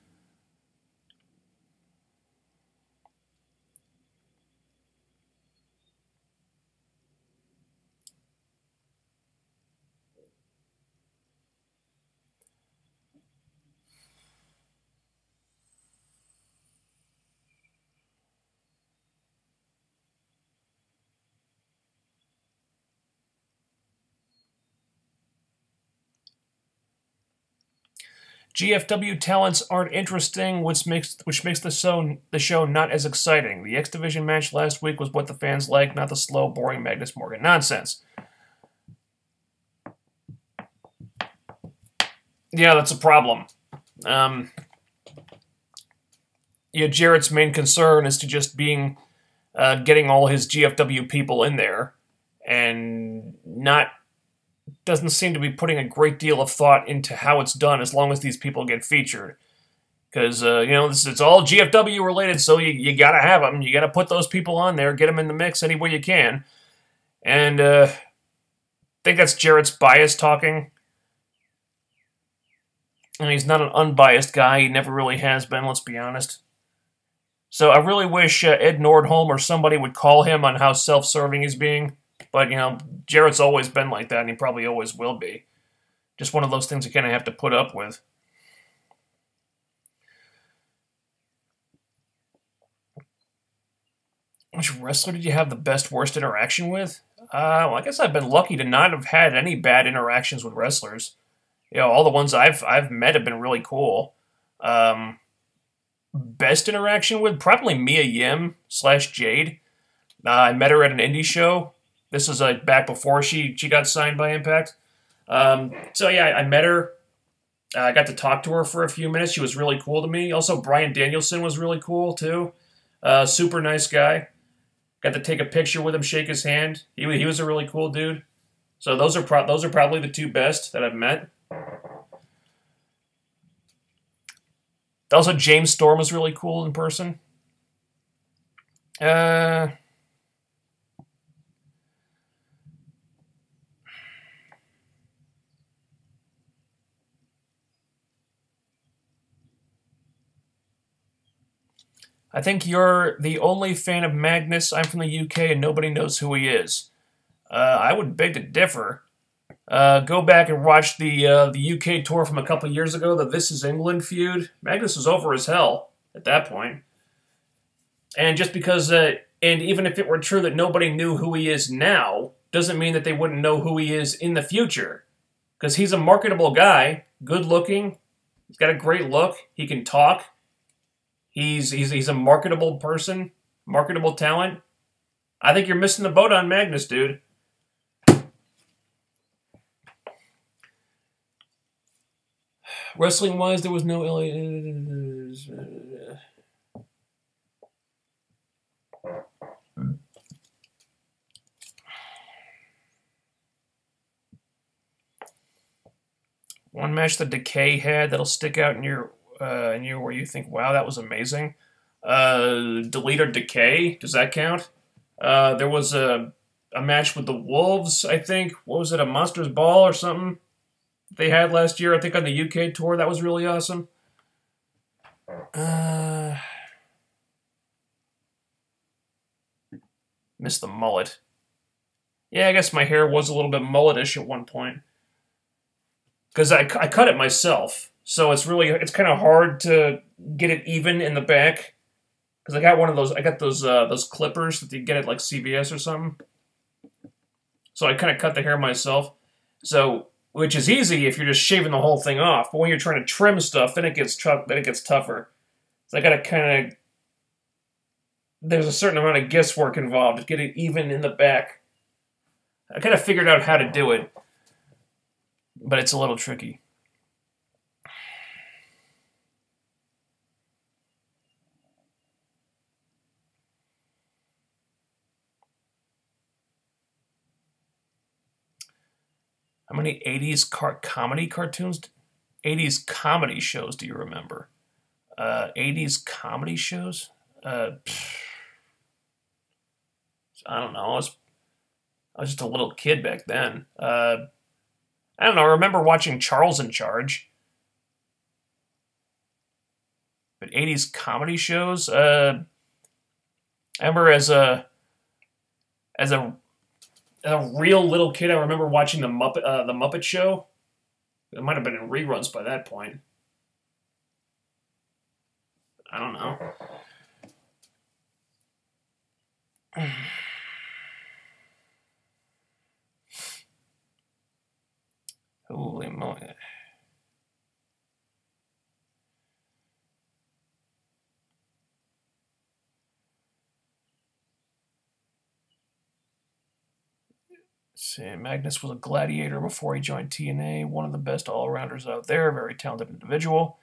GFW talents aren't interesting, which makes the show not as exciting. The X Division match last week was what the fans liked, not the slow, boring Magnus Morgan nonsense. Yeah, that's a problem. Jarrett's main concern is to just getting all his GFW people in there, and doesn't seem to be putting a great deal of thought into how it's done as long as these people get featured. Because, it's all GFW related, so you gotta have them. You gotta put those people on there, get them in the mix any way you can. And, I think that's Jarrett's bias talking. And he's not an unbiased guy. He never really has been, let's be honest. So I really wish Ed Nordholm or somebody would call him on how self-serving he's being. But, Jarrett's always been like that, and he probably always will be. Just one of those things you kind of have to put up with. Which wrestler did you have the worst interaction with? Well, I guess I've been lucky to not have had any bad interactions with wrestlers. All the ones I've met have been really cool. Best interaction with? Probably Mia Yim / Jade. I met her at an indie show. This was back before she got signed by Impact. So yeah, I met her. I got to talk to her for a few minutes. She was really cool to me. Also, Bryan Danielson was really cool too. Super nice guy. Got to take a picture with him, shake his hand. He was a really cool dude. So those are probably the two best that I've met. Also, James Storm was really cool in person. I think you're the only fan of Magnus. I'm from the UK and nobody knows who he is. I would beg to differ. Go back and watch the UK tour from a couple years ago, the This Is England feud. Magnus was over as hell at that point. And just because, and even if it were true that nobody knew who he is now, doesn't mean that they wouldn't know who he is in the future. Because he's a marketable guy, good looking, he's got a great look, he can talk. He's a marketable person, marketable talent. I think you're missing the boat on Magnus, dude. Wrestling-wise, there was no one match that Decay had that'll stick out in your where you think, wow, that was amazing. Delete or Decay. Does that count? There was a match with the Wolves, I think. What was it, a Monsters Ball or something they had last year, I think, on the UK tour. That was really awesome. Missed the mullet. Yeah, I guess my hair was a little bit mulletish at one point. Because I cut it myself. So it's kind of hard to get it even in the back. Because I got those clippers that you get at like CVS or something. So I kind of cut the hair myself. So, which is easy if you're just shaving the whole thing off. But when you're trying to trim stuff, then it gets tougher. So I gotta kind of... There's a certain amount of guesswork involved to get it even in the back. I kind of figured out how to do it. But it's a little tricky. How many 80s comedy cartoons, 80s comedy shows do you remember? 80s comedy shows? I don't know. I was just a little kid back then. I don't know. I remember watching Charles in Charge. But 80s comedy shows? I remember as a real little kid, I remember watching the Muppet Show. It might have been in reruns by that point. I don't know. Holy moly. See, Magnus was a gladiator before he joined TNA. One of the best all-arounders out there. Very talented individual.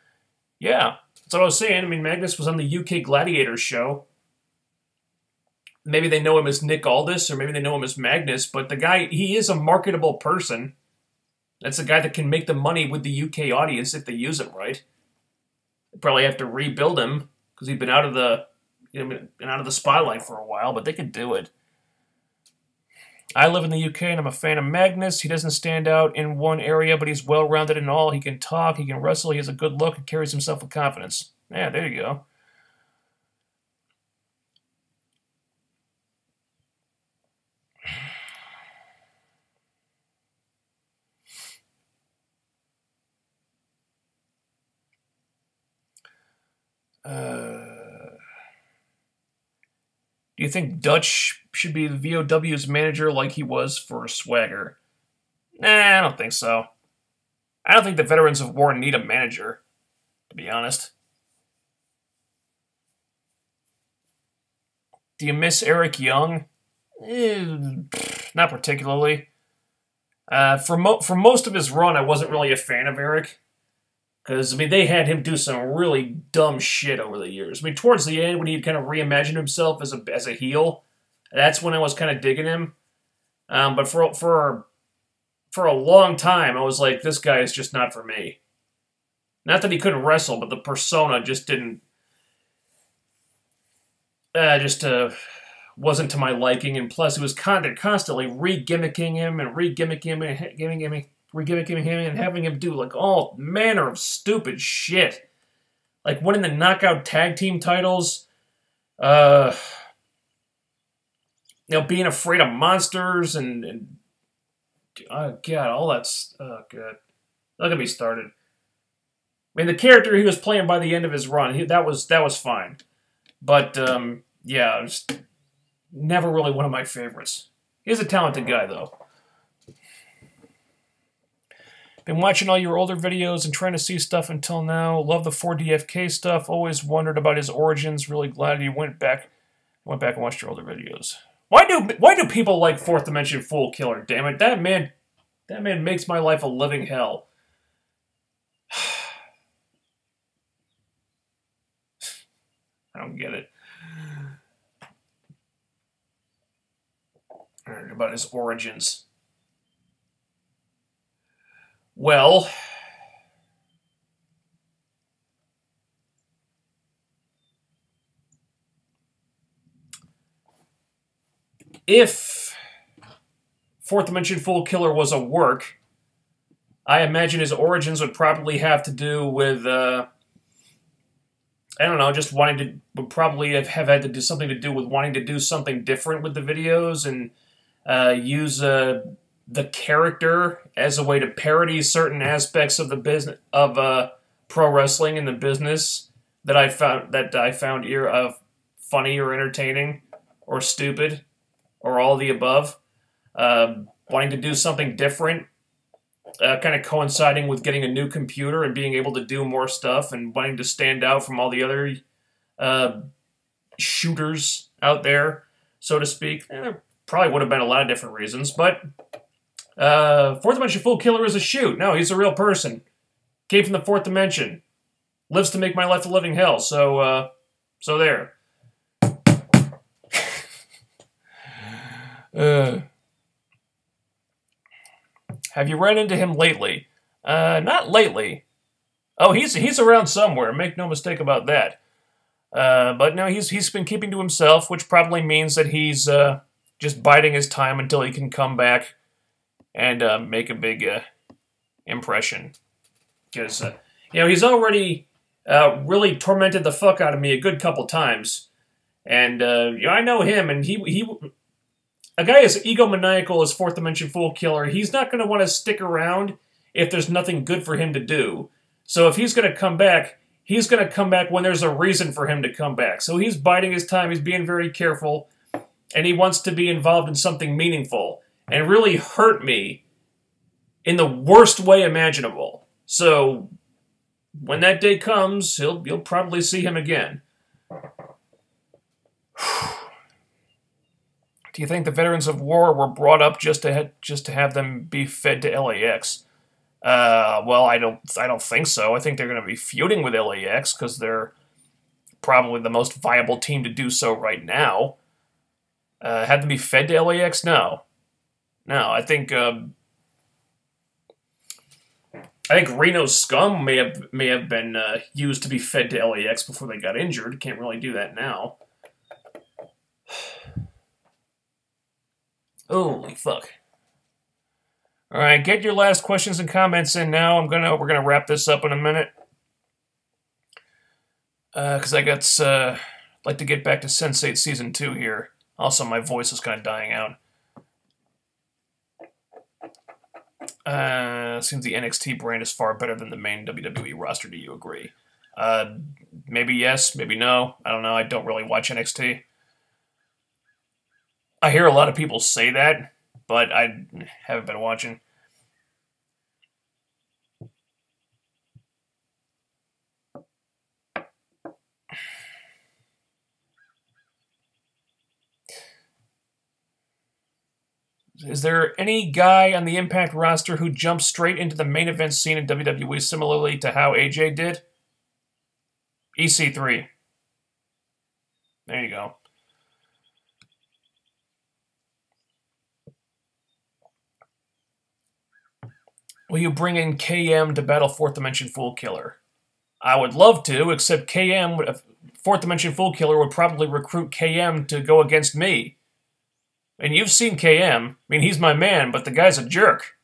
Yeah, that's what I was saying. I mean, Magnus was on the UK Gladiators show. Maybe they know him as Nick Aldis, or maybe they know him as Magnus, but the guy, he is a marketable person. That's a guy that can make the money with the UK audience if they use him right. They probably have to rebuild him because he'd been out of the spotlight for a while, but they could do it. I live in the UK and I'm a fan of Magnus. He doesn't stand out in one area, but he's well-rounded in all. He can talk, he can wrestle, he has a good look, and carries himself with confidence. Yeah, there you go. Do you think Dutch should be the VOW's manager like he was for Swagger? Nah, I don't think so. I don't think the Veterans of War need a manager, to be honest. Do you miss Eric Young? Not particularly. For most of his run, I wasn't really a fan of Eric. Because, I mean, they had him do some really dumb shit over the years. I mean, towards the end, when he kind of reimagined himself as a heel, that's when I was kind of digging him. But for a long time, I was like, this guy is just not for me. Not that he couldn't wrestle, but the persona just didn't... wasn't to my liking. And plus, it was constantly re-gimmicking him and re-gimmicking him and having him do like all manner of stupid shit. Like winning the knockout tag team titles. Being afraid of monsters and oh god, all that's oh god. Don't get me started. I mean, the character he was playing by the end of his run, that was fine. But yeah, it was never really one of my favorites. He's a talented guy though. Been watching all your older videos and trying to see stuff until now. Love the 4DFK stuff. Always wondered about his origins. Really glad you went back and watched your older videos. Why do people like Fourth Dimension Fool Killer? Damn it, that man makes my life a living hell. I don't get it. About his origins. Well, if Fourth Dimension Fool Killer was a work, I imagine his origins would probably have to do with, I don't know, just would probably have had to do something to do with wanting to do something different with the videos and use the character as a way to parody certain aspects of the business of pro wrestling and the business that I found funny or entertaining or stupid or all the above. Wanting to do something different, kind of coinciding with getting a new computer and being able to do more stuff and wanting to stand out from all the other shooters out there, so to speak. There probably would have been a lot of different reasons, but Fourth Dimension Fool Killer is a shoot. No, he's a real person. Came from the fourth dimension. Lives to make my life a living hell, so there. Have you run into him lately? Not lately. Oh, he's around somewhere. Make no mistake about that. But no, he's been keeping to himself, which probably means that he's just biding his time until he can come back and make a big impression. Because he's already really tormented the fuck out of me a good couple times, and I know him, and he. A guy as egomaniacal as Fourth Dimension Fool Killer, he's not going to want to stick around if there's nothing good for him to do. So if he's going to come back, he's going to come back when there's a reason for him to come back. So he's biding his time, he's being very careful, and he wants to be involved in something meaningful and really hurt me in the worst way imaginable. So when that day comes, you'll probably see him again. Do you think the veterans of war were brought up just to have them be fed to LAX? Well, I don't think so. I think they're going to be feuding with LAX because they're probably the most viable team to do so right now. Have them be fed to LAX? No. I think Reno's scum may have been used to be fed to LAX before they got injured. Can't really do that now. Holy fuck. Alright, get your last questions and comments in now. We're gonna wrap this up in a minute. Because I got, like to get back to Sense8 Season 2 here. Also, my voice is kind of dying out. Seems the NXT brand is far better than the main WWE roster. Do you agree? Maybe yes, maybe no. I don't know. I don't really watch NXT. I hear a lot of people say that, but I haven't been watching. Is there any guy on the Impact roster who jumped straight into the main event scene in WWE similarly to how AJ did? EC3. There you go. Will you bring in KM to battle Fourth Dimension Fool Killer? I would love to, except Fourth Dimension Fool Killer would probably recruit KM to go against me. And you've seen KM. I mean, he's my man, but the guy's a jerk.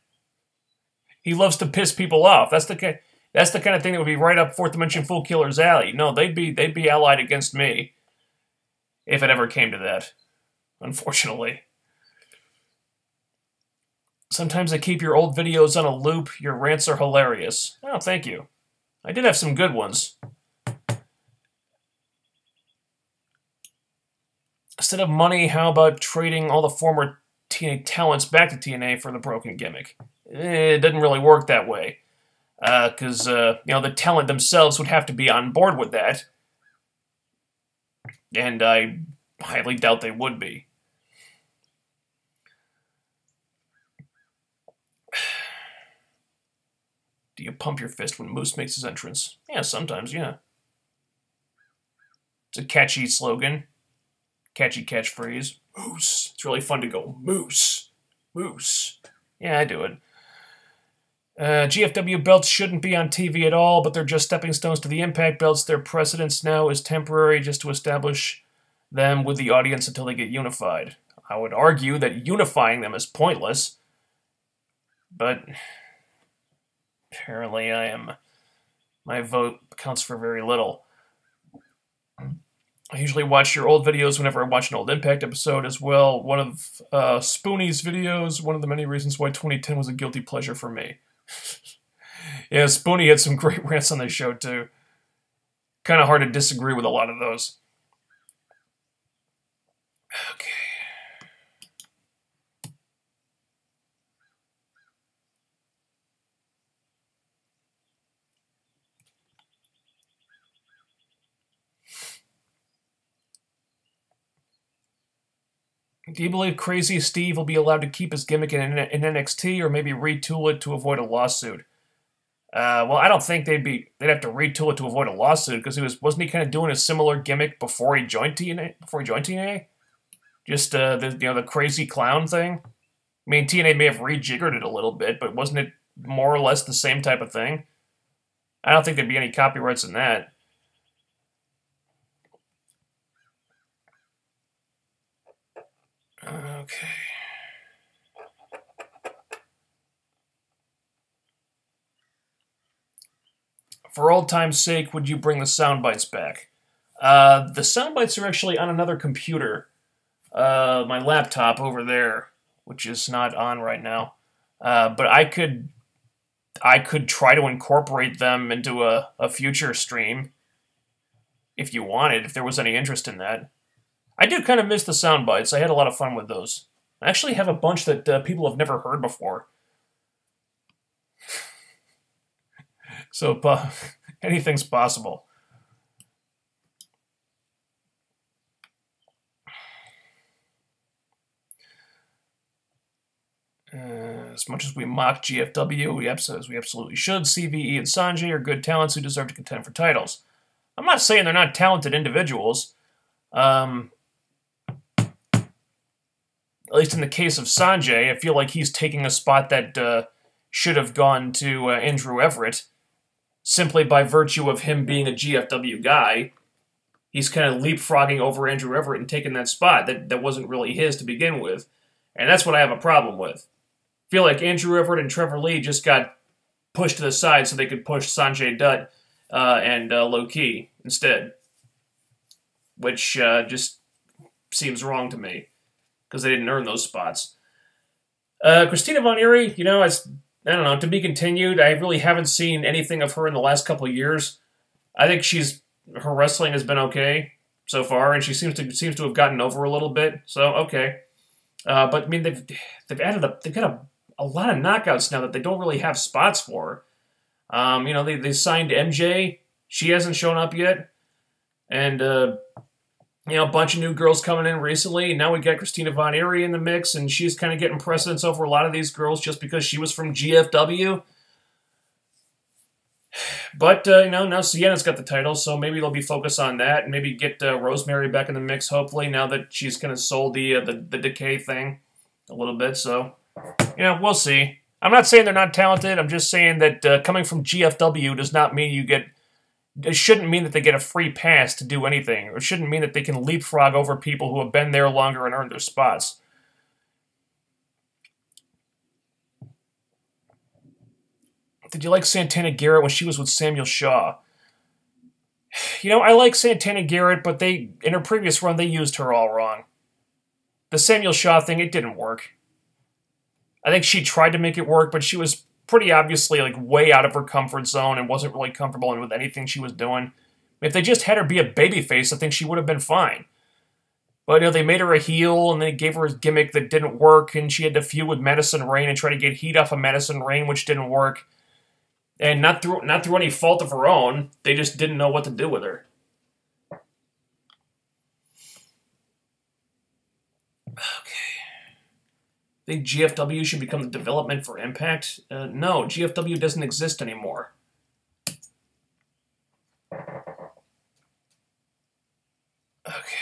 He loves to piss people off. That's the kind of thing that would be right up Fourth Dimension Fool Killer's alley. No, they'd be allied against me. If it ever came to that. Unfortunately. Sometimes I keep your old videos on a loop. Your rants are hilarious. Oh, thank you. I did have some good ones. Instead of money, how about trading all the former TNA talents back to TNA for the broken gimmick? It doesn't really work that way. Because, the talent themselves would have to be on board with that. And I highly doubt they would be. Do you pump your fist when Moose makes his entrance? Yeah, sometimes, yeah. It's a catchy slogan. Catchy catchphrase. Moose. It's really fun to go, Moose. Moose. Yeah, I do it. GFW belts shouldn't be on TV at all, but they're just stepping stones to the Impact belts. Their precedence now is temporary just to establish them with the audience until they get unified. I would argue that unifying them is pointless. But apparently my vote counts for very little. I usually watch your old videos whenever I watch an old Impact episode as well. One of Spoonie's videos, one of the many reasons why 2010 was a guilty pleasure for me. Yeah, Spoonie had some great rants on this show, too. Kind of hard to disagree with a lot of those. Okay. Do you believe Crazy Steve will be allowed to keep his gimmick in NXT, or maybe retool it to avoid a lawsuit? Well, I don't think they'd have to retool it to avoid a lawsuit, because wasn't he kind of doing a similar gimmick before he joined TNA? Just the crazy clown thing. I mean, TNA may have rejiggered it a little bit, but wasn't it more or less the same type of thing? I don't think there'd be any copyrights in that. Okay. For old time's sake, would you bring the sound bites back? The sound bites are actually on another computer. My laptop over there, which is not on right now. But I could try to incorporate them into a future stream if you wanted, if there was any interest in that. I do kind of miss the sound bites. I had a lot of fun with those. I actually have a bunch that people have never heard before. So, anything's possible. As much as we mock GFW, we absolutely should. CVE and Sanjay are good talents who deserve to contend for titles. I'm not saying they're not talented individuals. At least in the case of Sanjay, I feel like he's taking a spot that should have gone to Andrew Everett, simply by virtue of him being a GFW guy. He's kind of leapfrogging over Andrew Everett and taking that spot that wasn't really his to begin with. And that's what I have a problem with. I feel like Andrew Everett and Trevor Lee just got pushed to the side so they could push Sanjay Dutt and Low Key instead. Which just seems wrong to me, because they didn't earn those spots. Christina Von Eerie, I don't know, to be continued. I really haven't seen anything of her in the last couple of years. I think her wrestling has been okay so far, and she seems to have gotten over a little bit. So okay, but I mean they've got a lot of knockouts now that they don't really have spots for. They signed MJ. She hasn't shown up yet, and a bunch of new girls coming in recently. Now we got Christina Von Eerie in the mix, and she's kind of getting precedence over a lot of these girls just because she was from GFW. But, now Sienna's got the title, so maybe they'll be focused on that, and maybe get Rosemary back in the mix, hopefully, now that she's kind of sold the Decay thing a little bit. So, we'll see. I'm not saying they're not talented. I'm just saying that coming from GFW does not mean it shouldn't mean that they get a free pass to do anything, or it shouldn't mean that they can leapfrog over people who have been there longer and earned their spots. Did you like Santana Garrett when she was with Samuel Shaw? I like Santana Garrett, but in her previous run, they used her all wrong. The Samuel Shaw thing, it didn't work. I think she tried to make it work, but she was pretty obviously way out of her comfort zone and wasn't really comfortable with anything she was doing. If they just had her be a babyface, I think she would have been fine. But they made her a heel, and they gave her a gimmick that didn't work, and she had to feud with Madison Rayne and try to get heat off of Madison Rayne, which didn't work. And not through any fault of her own, they just didn't know what to do with her. Okay. Think GFW should become the development for Impact? No, GFW doesn't exist anymore. Okay.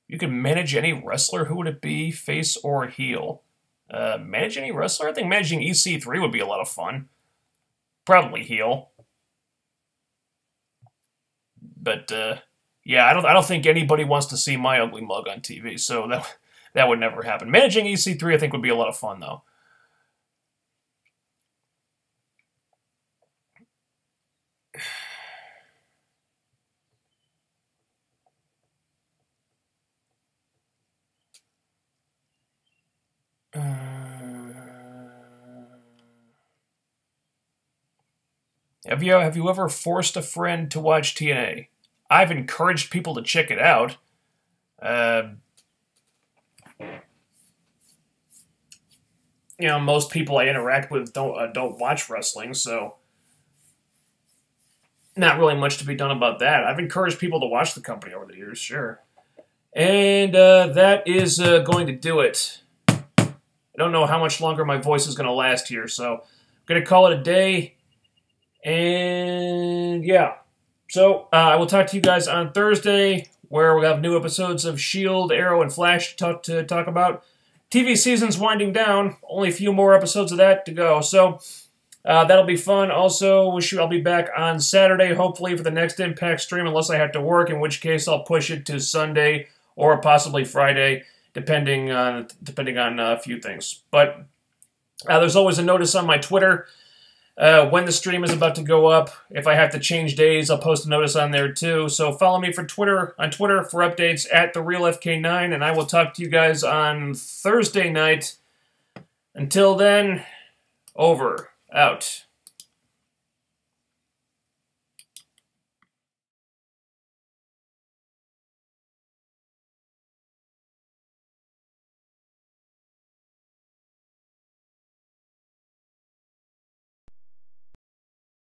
You could manage any wrestler, who would it be? Face or heel? Manage any wrestler? I think managing EC3 would be a lot of fun. Probably heel. But yeah, I don't think anybody wants to see my ugly mug on TV, so that would never happen. Managing EC3, I think, would be a lot of fun, though. Have you ever forced a friend to watch TNA? I've encouraged people to check it out. You know, most people I interact with don't watch wrestling, so not really much to be done about that. I've encouraged people to watch the company over the years, sure. And that is going to do it. I don't know how much longer my voice is going to last here, so I'm going to call it a day. And yeah. So I will talk to you guys on Thursday, where we'll have new episodes of S.H.I.E.L.D., Arrow, and Flash to talk about. TV season's winding down. Only a few more episodes of that to go. So that'll be fun. Also, I'll be back on Saturday, hopefully, for the next Impact stream, unless I have to work, in which case I'll push it to Sunday or possibly Friday, depending on a few things. But there's always a notice on my Twitter when the stream is about to go up. If I have to change days, I'll post a notice on there too. So follow me on Twitter for updates at TheRealFK9, and I will talk to you guys on Thursday night. Until then, over, out.